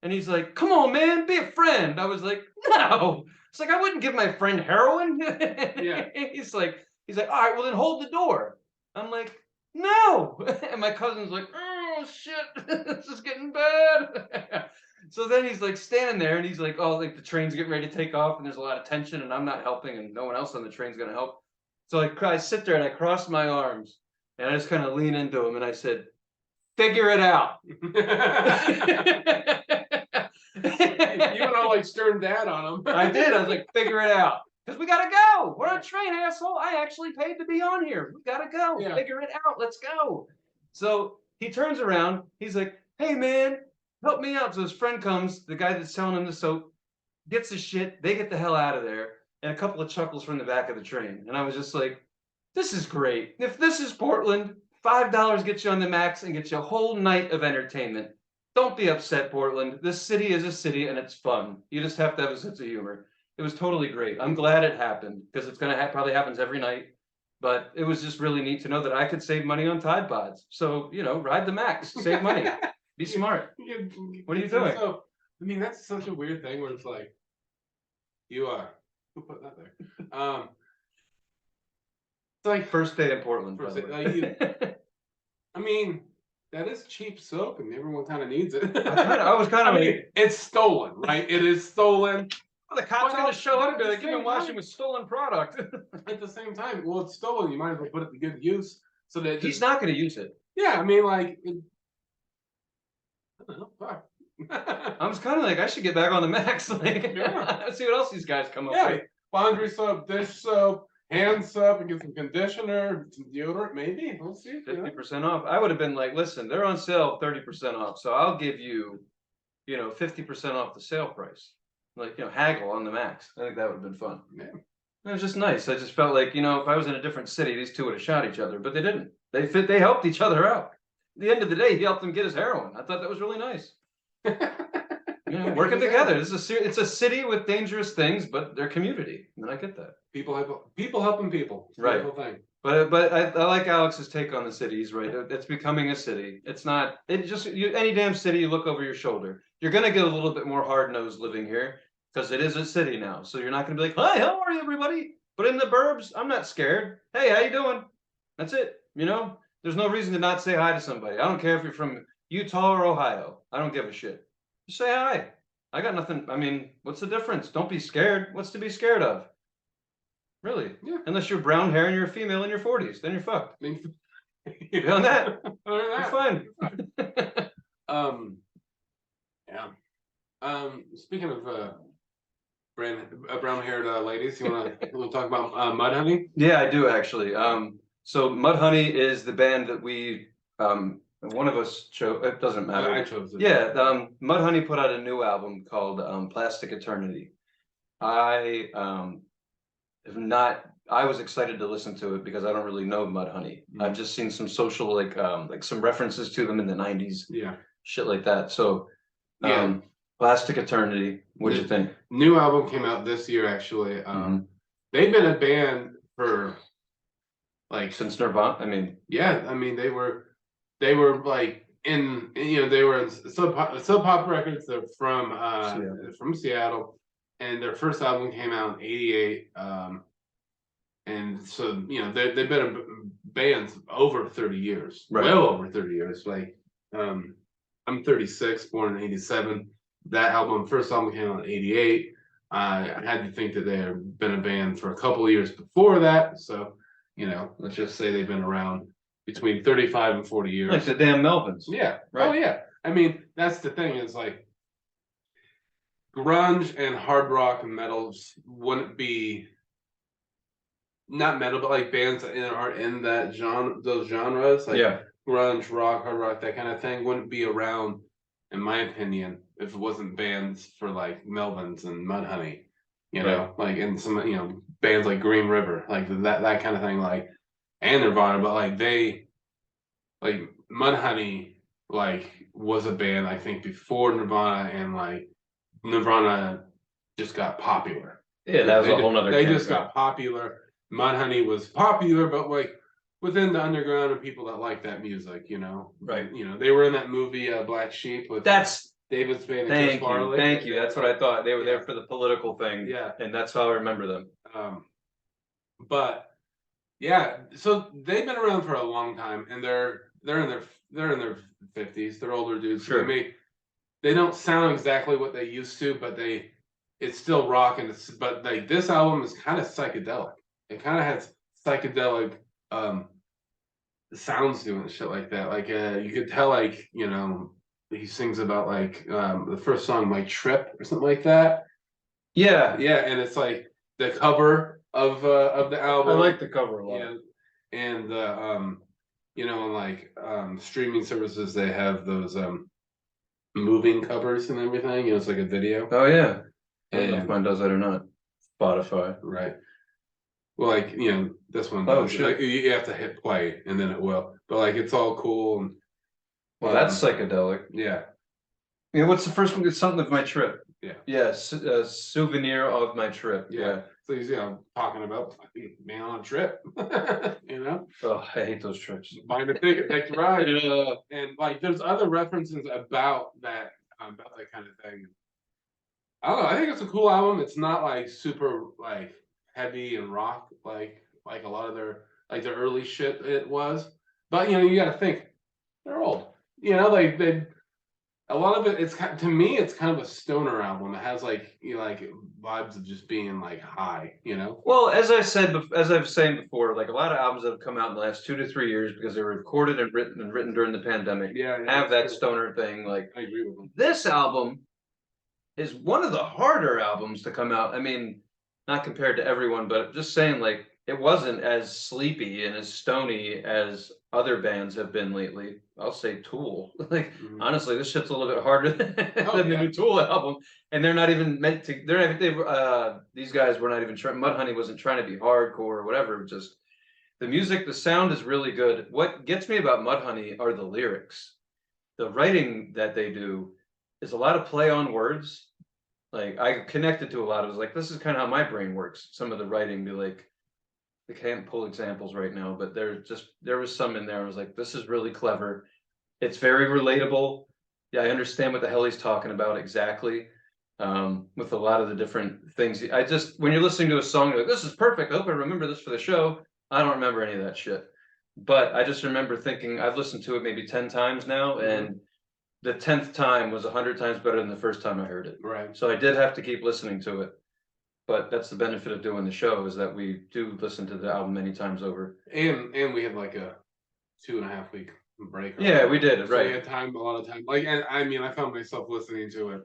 And he's like, come on, man, be a friend. I was like, no. It's like, I wouldn't give my friend heroin. Yeah. He's like, all right, well then hold the door. I'm like, no. And my cousin's like, oh shit, this is getting bad. So then he's like standing there and he's like, oh, like the train's getting ready to take off and there's a lot of tension and I'm not helping and no one else on the train's gonna help. So I sit there and I cross my arms and I just kind of lean into him and I said, figure it out. You went all like stern dad on him. I did. I was like, figure it out. Because we gotta go. We're on a train, asshole. I actually paid to be on here. We gotta go. Yeah. Figure it out. Let's go. So he turns around. He's like, hey man, help me out. So his friend comes, the guy that's selling him the soap, gets the shit. They get the hell out of there. And a couple of chuckles from the back of the train. And I was just like, this is great. If this is Portland, $5 gets you on the max and gets you a whole night of entertainment. Don't be upset, Portland. This city is a city and it's fun. You just have to have a sense of humor. It was totally great. I'm glad it happened because it's going to probably happens every night. But it was just really neat to know that I could save money on Tide Pods. So, you know, ride the max, save money, be smart. What are you doing? So, I mean, that's such a weird thing where it's like, you are. Who put that there? It's like First day in Portland. I mean, that is cheap soap, and everyone kind of needs it. I was kind of like, it's stolen, right? It is stolen. The cops are going to show up and be like, you've been washing with stolen product. At the same time, well, it's stolen. You might as well put it to good use. So that he's not going to use it. Yeah, I mean, like, I don't know. Fuck. I was kind of like, I should get back on the max. Like, yeah. See what else these guys come up with. Laundry soap, dish soap, hand soap, and get some conditioner, some deodorant, maybe. We'll see. 50% off. I would have been like, listen, they're on sale 30% off. So I'll give you, 50% off the sale price. Like, haggle on the max. I think that would have been fun. Yeah. It was just nice. I just felt like, if I was in a different city, these two would have shot each other, but they didn't. They helped each other out. At the end of the day, he helped him get his heroin. I thought that was really nice. Working together. It's a city with dangerous things, but they're community. And I get that. People helping people. It's right. Thing. But I like Alex's take on the city. He's right. It's becoming a city. It's not. Any damn city. You look over your shoulder. You're gonna get a little bit more hard nosed living here because it is a city now. So you're not gonna be like, hi, how are you, everybody? But in the burbs, I'm not scared. Hey, how you doing? That's it. There's no reason to not say hi to somebody. I don't care if you're from Utah or Ohio. I don't give a shit. Just say hi. I got nothing. I mean, what's the difference? Don't be scared. What's to be scared of? Really? Yeah. Unless you're brown hair and you're a female in your 40s, then you're fucked. Beyond that, you're fine. Yeah. Speaking of brown-haired ladies, you want to talk about Mudhoney? Yeah, I do actually. So Mudhoney is the band that we one of us chose. It doesn't matter. I chose it. Yeah, Mudhoney put out a new album called Plastic Eternity. I was excited to listen to it because I don't really know Mudhoney. I've just seen some social like some references to them in the 90s. Yeah. Shit like that. So Plastic Eternity. What do you think? New album came out this year actually. They've been a band for like since Nirvana. They were like they were in Sub Pop Records. They're from Seattle, and their first album came out in '88. And so they've been a band over 30 years, right. Well over 30 years. Like I'm 36, born in '87. That first album came out in '88. I had to think that they had been a band for a couple of years before that. So let's just say they've been around between 35 and 40 years. Like the damn Melvins. Yeah. Right. Oh yeah. I mean, that's the thing is like grunge and hard rock and metals wouldn't be not metal, but like bands that are in that genre, those genres, like grunge, rock, hard rock, that kind of thing wouldn't be around, in my opinion, if it wasn't bands for like Melvins and Mudhoney, like and some bands like Green River, like that kind of thing, like and Nirvana, but like Mudhoney was a band I think before Nirvana, and like Nirvana just got popular. Yeah, that was a whole nother. They just got popular. Mudhoney was popular, but like within the underground and people that like that music, right? They were in that movie Black Sheep with David Spade and Chris Farley. Thank you. That's what I thought. They were there for the political thing. Yeah, and that's how I remember them. But yeah, so they've been around for a long time, and they're in their 50s. They're older dudes. Sure. So they don't sound exactly what they used to, but it's still rock, and but like this album is kind of psychedelic. It kind of has psychedelic sounds to it and shit like that. Like you could tell, like, you know, he sings about like the first song, My Trip, or something like that. Yeah, Yeah, and it's like the cover of the album. I like the cover a lot. Yeah, and you know, like streaming services, they have those moving covers and everything. You know, it's like a video. Oh yeah, I don't know if And mine does that or not. Spotify. right. Well, like, you know, this one Oh, does. shit. Like, you have to hit play and then it will. But like, it's all cool. And, Well, that's psychedelic. yeah. Yeah, what's the first one? It's something of my trip. Yeah. Yes, souvenir of my trip. Yeah. So he's, you know, talking about being on a trip. You know, Oh, I hate those trips. buying a ticket, take the ride. Yeah. And like, there's other references about that kind of thing. I don't know. I think it's a cool album. It's not like super like heavy and rock like a lot of their early shit it was. But you know, you got to think they're old. You know, like they a lot of it. It's to me, it's kind of a stoner album. It has like, you know, like vibes of just being like high. You know. Well, as I said, as I've saying before, like a lot of albums that have come out in the last 2 to 3 years because they were recorded and written during the pandemic. Yeah, have that true. stoner thing. Like I agree with them. This album is one of the harder albums to come out. I mean, not compared to everyone, but just saying, like, it wasn't as sleepy and as stony as other bands have been lately. I'll say Tool. Like, honestly, this shit's a little bit harder than the new Tool album. And they're not even meant to. These guys were not even trying. Mudhoney wasn't trying to be hardcore or whatever. Just the music, the sound is really good. What gets me about Mudhoney are the lyrics. The writing that they do is a lot of play on words. Like I connected to a lot of it. Was like, this is kind of how my brain works. Some of the writing, be like, I can't pull examples right now, but there was some in there. I was like, this is really clever. It's very relatable. Yeah, I understand what the hell he's talking about exactly. With a lot of the different things. When you're listening to a song, you're like, this is perfect. I hope I remember this for the show. I don't remember any of that shit. But I just remember thinking, I've listened to it maybe 10 times now, and the 10th time was 100 times better than the first time I heard it. Right. So I did have to keep listening to it. But that's the benefit of doing the show, is that we do listen to the album many times over. And we had like a 2.5 week break. Yeah, we did, so right. We had a lot of time. Like, and I mean, I found myself listening to it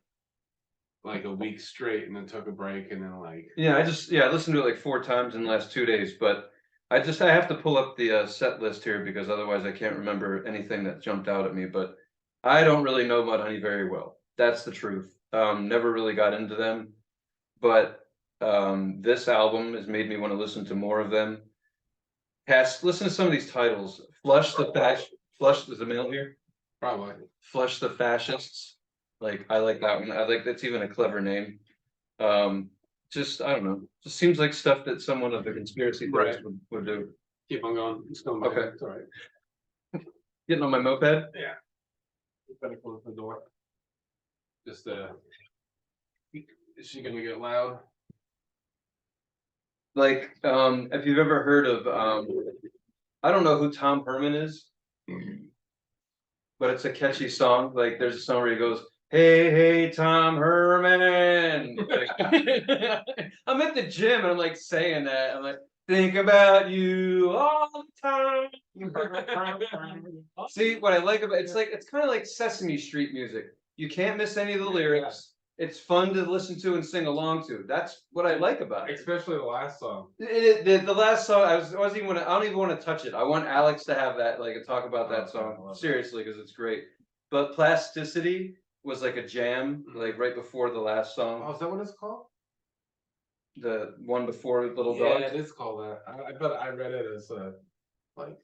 like a week straight, and then took a break, and then like. Yeah, I listened to it like 4 times in the last 2 days, but I have to pull up the set list here because otherwise I can't remember anything that jumped out at me. But I don't really know Mudhoney very well. That's the truth. Never really got into them, but this album has made me want to listen to more of them. Listen to some of these titles. Flush is the mail here? Probably. Flush the Fascists. Like, I like that one. I like that's even a clever name. Just, I don't know. Just seems like stuff that someone of the conspiracy theorist would do. Keep on going. It's going Okay. It's all right. Getting on my moped? Yeah. Better close the door. Just is she gonna get loud? Like, if you've ever heard of I don't know who Tom Herman is, but it's a catchy song. Like, there's a song where he goes, "Hey, hey, Tom Herman." I'm at the gym and I'm like saying that. I'm like, think about you all the time. See what I like about it's kind of like Sesame Street music. You can't miss any of the lyrics. It's fun to listen to and sing along to. That's what I like about it. Especially the last song. The last song, I don't even want to touch it. I want Alex to have that, like, talk about that song seriously, because it's great. But Plasticity was like a jam, like right before the last song. Oh, is that what it's called? The one before Little Dog. Yeah, it is called that. But I read it as like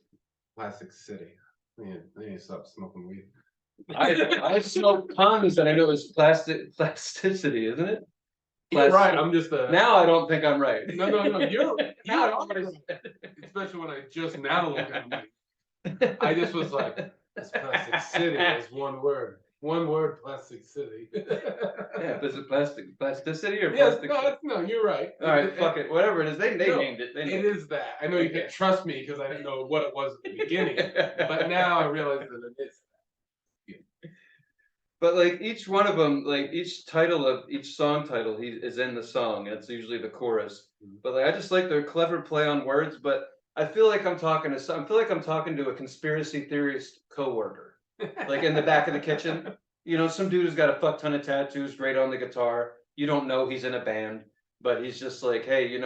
Plastic City. I need to stop smoking weed. I smoke condoms and I know it's plasticity, isn't it? You're right. I'm just now I don't think I'm right. No. You're right. Especially when I just now look at it. I just was like, this Plastic City is one word. One word, Plastic City. Yeah, is it plasticity or yes, plastic? no, you're right. All right, fuck it. Whatever it is, they named it. It is that. I know you can trust me because I didn't know what it was at the beginning, but now I realize that it is. But like each one of them, like each title of each song title, he is in the song. It's usually the chorus. But like I just like their clever play on words. But I feel like I'm talking to some. I feel like I'm talking to a conspiracy theorist coworker, like in the back of the kitchen. You know, some dude who's got a fuck ton of tattoos, great on the guitar. You don't know he's in a band, but he's just like, hey,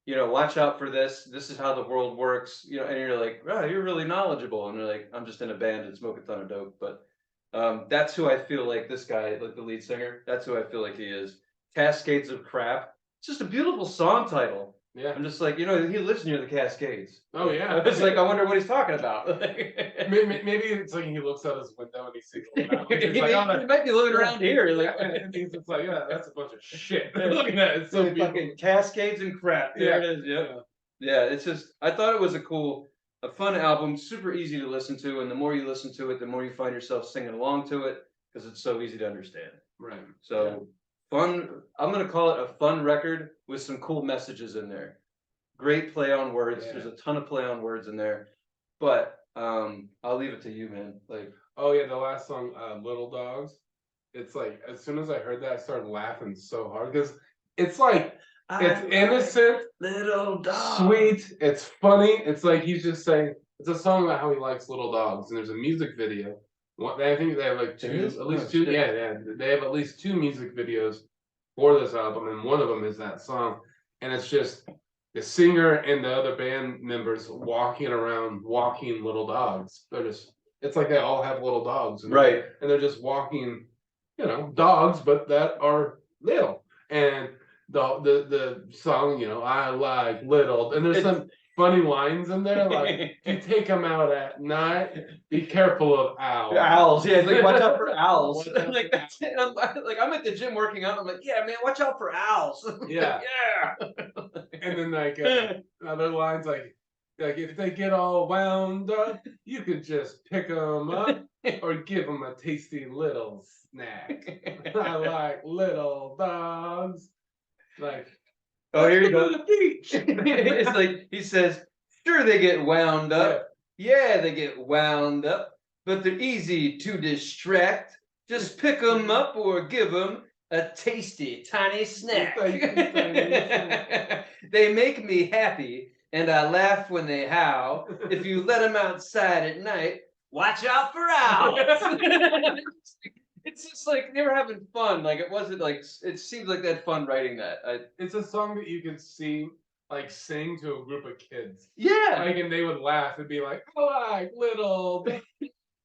watch out for this. This is how the world works. You know, and you're like, oh, you're really knowledgeable. And you're like, I'm just in a band and smoke a ton of dope, but. That's who I feel like this guy, like the lead singer, that's who I feel like he is. Cascades of Crap. It's just a beautiful song title. Yeah. I'm just like, he lives near the Cascades. Oh yeah. It's like, I wonder what he's talking about. Maybe it's like he looks out his window and he sees all that. He's like, oh, he might be living around here. Like, and he's just like, yeah, that's a bunch of shit. Looking at it, it's so beautiful. Fucking Cascades and Crap. There it is. Yeah. It's just, I thought it was a fun album, super easy to listen to, and the more you listen to it, the more you find yourself singing along to it because it's so easy to understand. Right. So fun. I'm gonna call it a fun record with some cool messages in there. Great play on words. There's a ton of play on words in there, but I'll leave it to you, man. Like, oh yeah, the last song, "Little Dogs." It's like as soon as I heard that, I started laughing so hard because it's like. It's innocent, little dog. Sweet. It's funny. It's like he's just saying. It's a song about how he likes little dogs, and there's a music video. I think they have like at least two. Yeah. They have at least 2 music videos for this album, and one of them is that song. And it's just the singer and the other band members walking around, walking little dogs. It's like they all have little dogs, right? And they're just walking, dogs, but that are little. And the song, I like little, and there's some funny lines in there, like you take them out at night, be careful of owls. Owls, yeah, like watch out for owls. Like that's it. I'm at the gym working out. I'm like, yeah, man, watch out for owls. Yeah, yeah. And then like other lines like if they get all wound up, you could just pick them up or give them a tasty little snack. I like little dogs. Like, oh, here you go go. to the beach. It's like he says, sure they get wound up. Yeah, they get wound up, but they're easy to distract. Just pick them up or give them a tasty tiny snack. They make me happy, and I laugh when they howl. If you let them outside at night, watch out for owls. It's just like they were having fun. Like it wasn't like it seems like they had fun writing that. It's a song that you could sing to a group of kids. Yeah. Like and they would laugh and be like, I like little.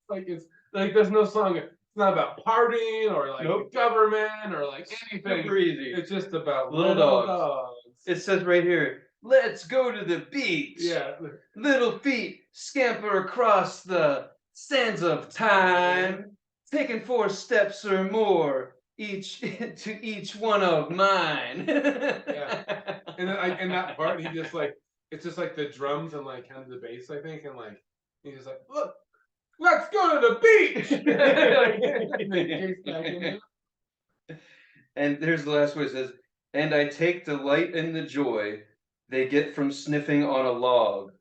Like it's like there's no song. It's not about partying or like the government or like anything. Super easy. It's just about little dogs. It says right here, let's go to the beach. Yeah. Little feet scamper across the sands of time. Taking 4 steps or more to each one of mine. Yeah, and then in that part, he just like it's just like the drums and like kind of the bass, I think, and like he's just like, look, let's go to the beach. And here's the last one. It says, and I take delight in the joy they get from sniffing on a log.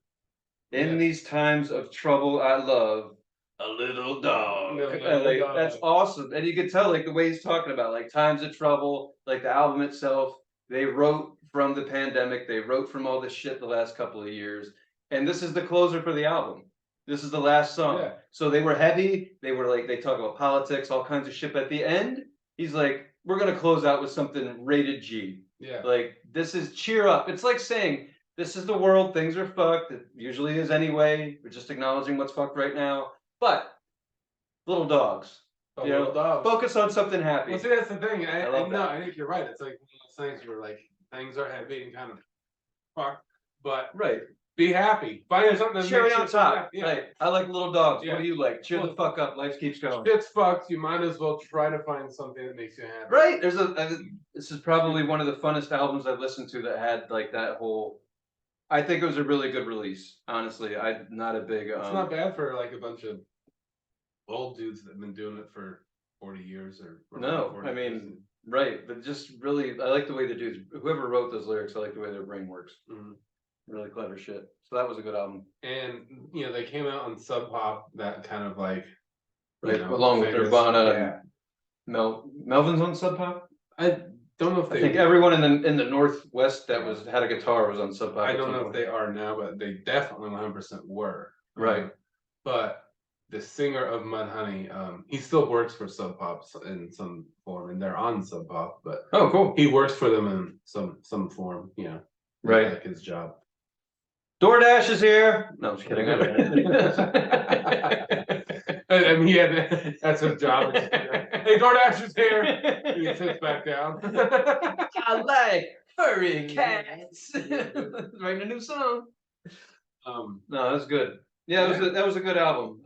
In these times of trouble, I love a little dog. That's awesome. And you can tell like the way he's talking about like times of trouble, like the album itself, they wrote from the pandemic, they wrote from all this shit the last couple of years. And this is the closer for the album. This is the last song. Yeah. So they were heavy, they talk about politics, all kinds of shit. But at the end, he's like, we're gonna close out with something rated G. Yeah. Like this is cheer up. It's like saying, this is the world, things are fucked. It usually is anyway. We're just acknowledging what's fucked right now. But little dogs, little dogs. Focus on something happy. Well, see, that's the thing. I think you're right. It's like one of those things where like things are heavy and kind of fucked, but be happy. Find something that cherry on top. Yeah. Hey, I like little dogs. What do you like? Cheer the fuck up. Life keeps going. Shit's fucked. You might as well try to find something that makes you happy. Right. This is probably one of the funnest albums I've listened to that had like that whole. I think it was a really good release. Honestly, I'm not a big. It's not bad for like a bunch of old dudes that have been doing it for 40 years or no. 40 I mean, years. right, but just really, I like the way the dudes, whoever wrote those lyrics, I like the way their brain works. Mm-hmm. Really clever shit. So that was a good album. And they came out on Sub Pop, that kind of like right? You know, Along with figures. Nirvana. Yeah. Melvin's on Sub Pop. I don't know if I they. think everyone in the Northwest that had a guitar was on Sub Pop. I don't know if they are now, but they definitely 100% were. Right. But the singer of Mudhoney, he still works for Sub Pop in some form, and they're on Sub Pop, but Oh, cool. he works for them in some form. Right. Like his job. DoorDash is here. No, I'm just kidding. I mean, yeah, that's his job. Hey, DoorDash is here. He sits back down. I like furry cats. Writing a new song. No, that's good. Yeah, that was a good album.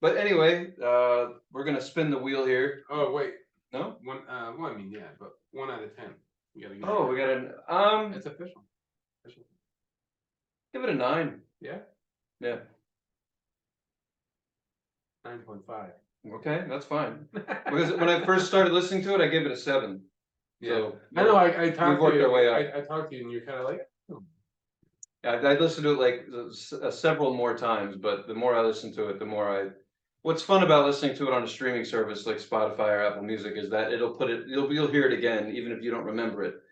But anyway, we're gonna spin the wheel here. Oh wait, no, one. Well, I mean, yeah, but 1 out of 10. We gotta. Oh, we got an It's official. Give it a 9. Yeah. Yeah. 9.5. Okay, that's fine. Because when I first started listening to it, I gave it a 7. Yeah. So I know. I talked worked to you. our way up. I talked to you, and you're kind of like. I listened to it like several more times, but the more I listen to it, the more I. What's fun about listening to it on a streaming service like Spotify or Apple Music is that you'll hear it again, even if you don't remember it.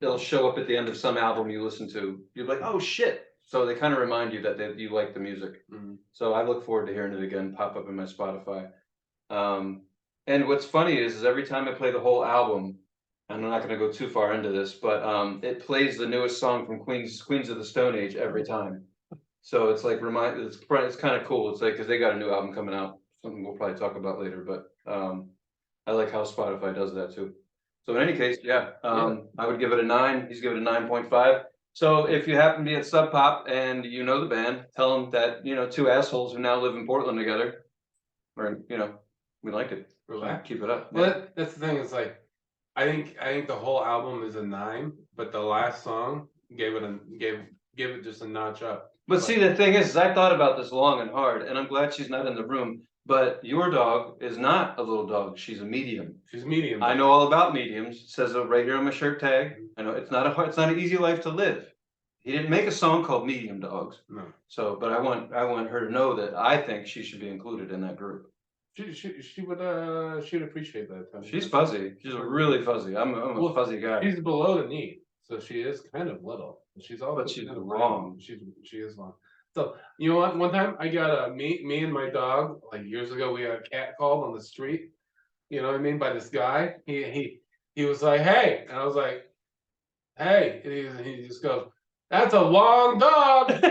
It'll show up at the end of some album you listen to. You're like, oh shit! So they kind of remind you that you like the music. Mm-hmm. So I look forward to hearing it again, pop up in my Spotify. And what's funny is every time I play the whole album, and I'm not going to go too far into this, but it plays the newest song from Queens of the Stone Age every time. So it's like it's kind of cool. It's like because they got a new album coming out, something we'll probably talk about later. But I like how Spotify does that too. So in any case, yeah, I would give it a 9. He's given it a 9.5. So if you happen to be at Sub Pop and you know the band, tell them that 2 assholes who now live in Portland together, or we like it. Relax. Keep it up. Well, that's the thing. Is like, I think the whole album is a 9, but the last song gave it just a notch up. But see, the thing is I thought about this long and hard, and I'm glad she's not in the room. But your dog is not a little dog; she's a medium. She's medium. I know all about mediums. It says it right here on my shirt tag. I know it's not an easy life to live. He didn't make a song called Medium Dogs. No. So, but I want her to know that I think she should be included in that group. She'd appreciate that. She's fuzzy. She's really fuzzy. I'm a fuzzy guy. She's below the knee, so she is kind of little. She's also she's kind of long. She is long. So you know what? One time I got me and my dog, like years ago, we got a cat called on the street. You know what I mean? By this guy. He was like, "Hey," and I was like, "Hey," and he just goes, "That's a long dog." And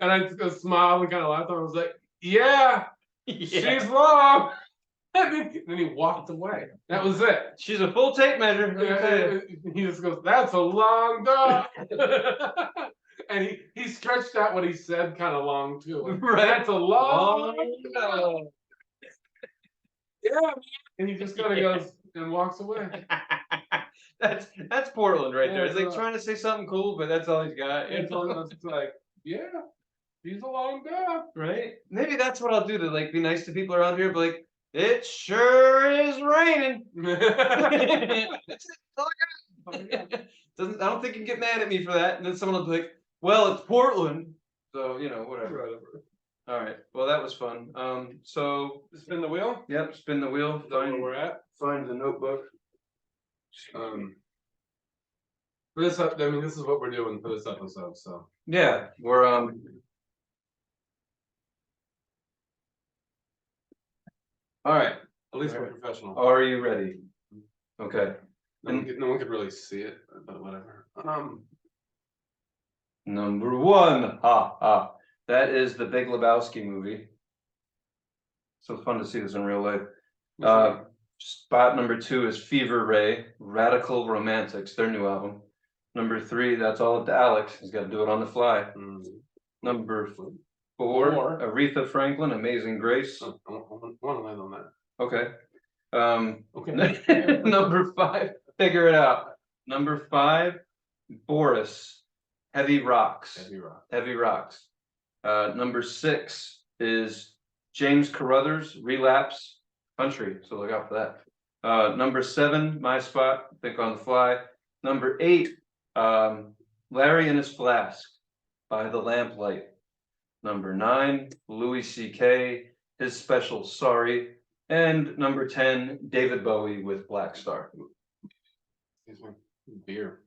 I just go smile and kind of laughed. I was like, "Yeah, she's long." And then he walked away. That was it. She's a full tape measure. He just goes, "That's a long dog." And he stretched out what he said kind of long too. Right. That's a long dog. Yeah, man. And he just kind of goes and walks away. That's Portland right there. It's like trying to say something cool, but that's all he's got. It's like, yeah, he's a long dog, right? Maybe that's what I'll do to like be nice to people around here. But like, it sure is raining. I don't think you can get mad at me for that. And then someone will be like, "Well, it's Portland," so whatever. All right. Well, that was fun. So spin the wheel. Yep, spin the wheel. Find where we're at. Find the notebook. For this, I mean, this is what we're doing for this episode. So yeah, we're All right. At least we're professional. Are you ready? Okay. No one could really see it, but whatever. Number 1. That is the Big Lebowski movie. So fun to see this in real life. Spot number 2 is Fever Ray, Radical Romantics, their new album. Number 3, that's all up to Alex. He's got to do it on the fly. Number 4, Aretha Franklin, Amazing Grace. I want to land on that. Okay. Okay. Number 5, figure it out. Number 5, Boris, Heavy Rocks. Heavy Rocks. Number 6 is James Carruthers, Relapse, Country. So look out for that. Number 7, my spot, think on the fly. Number 8, Larry and His Flask, By the Lamplight. Number 9, Louis C.K., his special Sorry, and number 10, David Bowie with Black Star. Excuse me. Beer.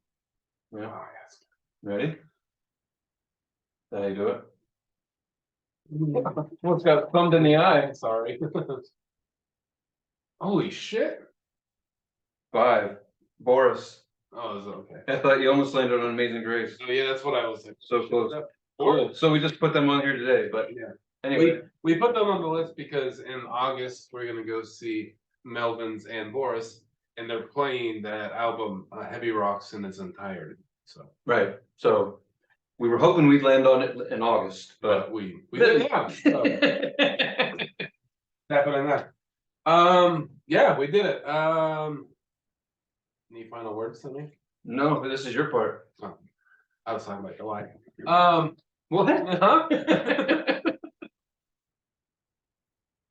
Yeah. Oh, yes. Ready? How you do it? What's got thumbed in the eye? Sorry. Holy shit. 5, Boris. Oh, is it okay? I thought you almost landed on Amazing Grace. Oh, yeah, that's what I was thinking. So close. Cool. So we just put them on here today, but Yeah. anyway. We put them on the list because in August, we're gonna go see Melvins and Boris, and they're playing that album, Heavy Rocks in its entirety, so. Right, so we were hoping we'd land on it in August, but But we did, yeah. So, definitely not. Yeah, we did it. Any final words to me? no, this is your part. I was talking about your life. What? Huh?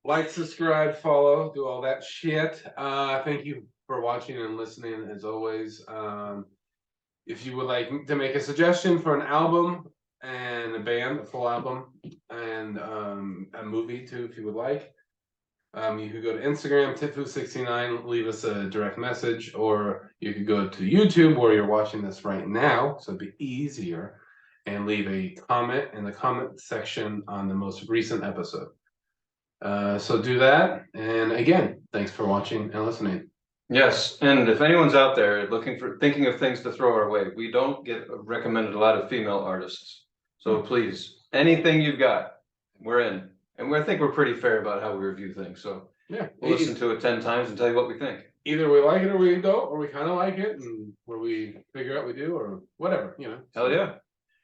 Like, subscribe, follow, do all that shit. Thank you for watching and listening as always. If you would like to make a suggestion for an album and a band, a full album, and a movie too, if you would like, you could go to Instagram, Titfu69, leave us a direct message, or you could go to YouTube where you're watching this right now, so it'd be easier, and leave a comment in the comment section on the most recent episode. So do that, and again, thanks for watching and listening. Yes, and if anyone's out there thinking of things to throw our way, we don't get recommended a lot of female artists. So please, anything you've got, we're in. And I think we're pretty fair about how we review things, so Yeah, we'll listen to it 10 times and tell you what we think. either we like it or we don't, or we kind of like it, and where we figure out we do, or whatever, you know. Hell yeah.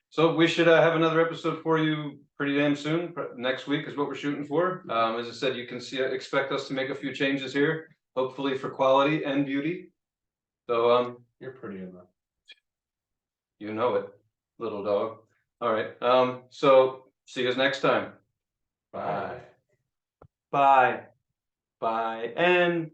So we should have another episode for you pretty damn soon. Next week is what we're shooting for. As I said, you can expect us to make a few changes here, hopefully for quality and beauty. So You're pretty enough. you know it, little dog. All right. So see you guys next time. Bye. Bye. Bye. And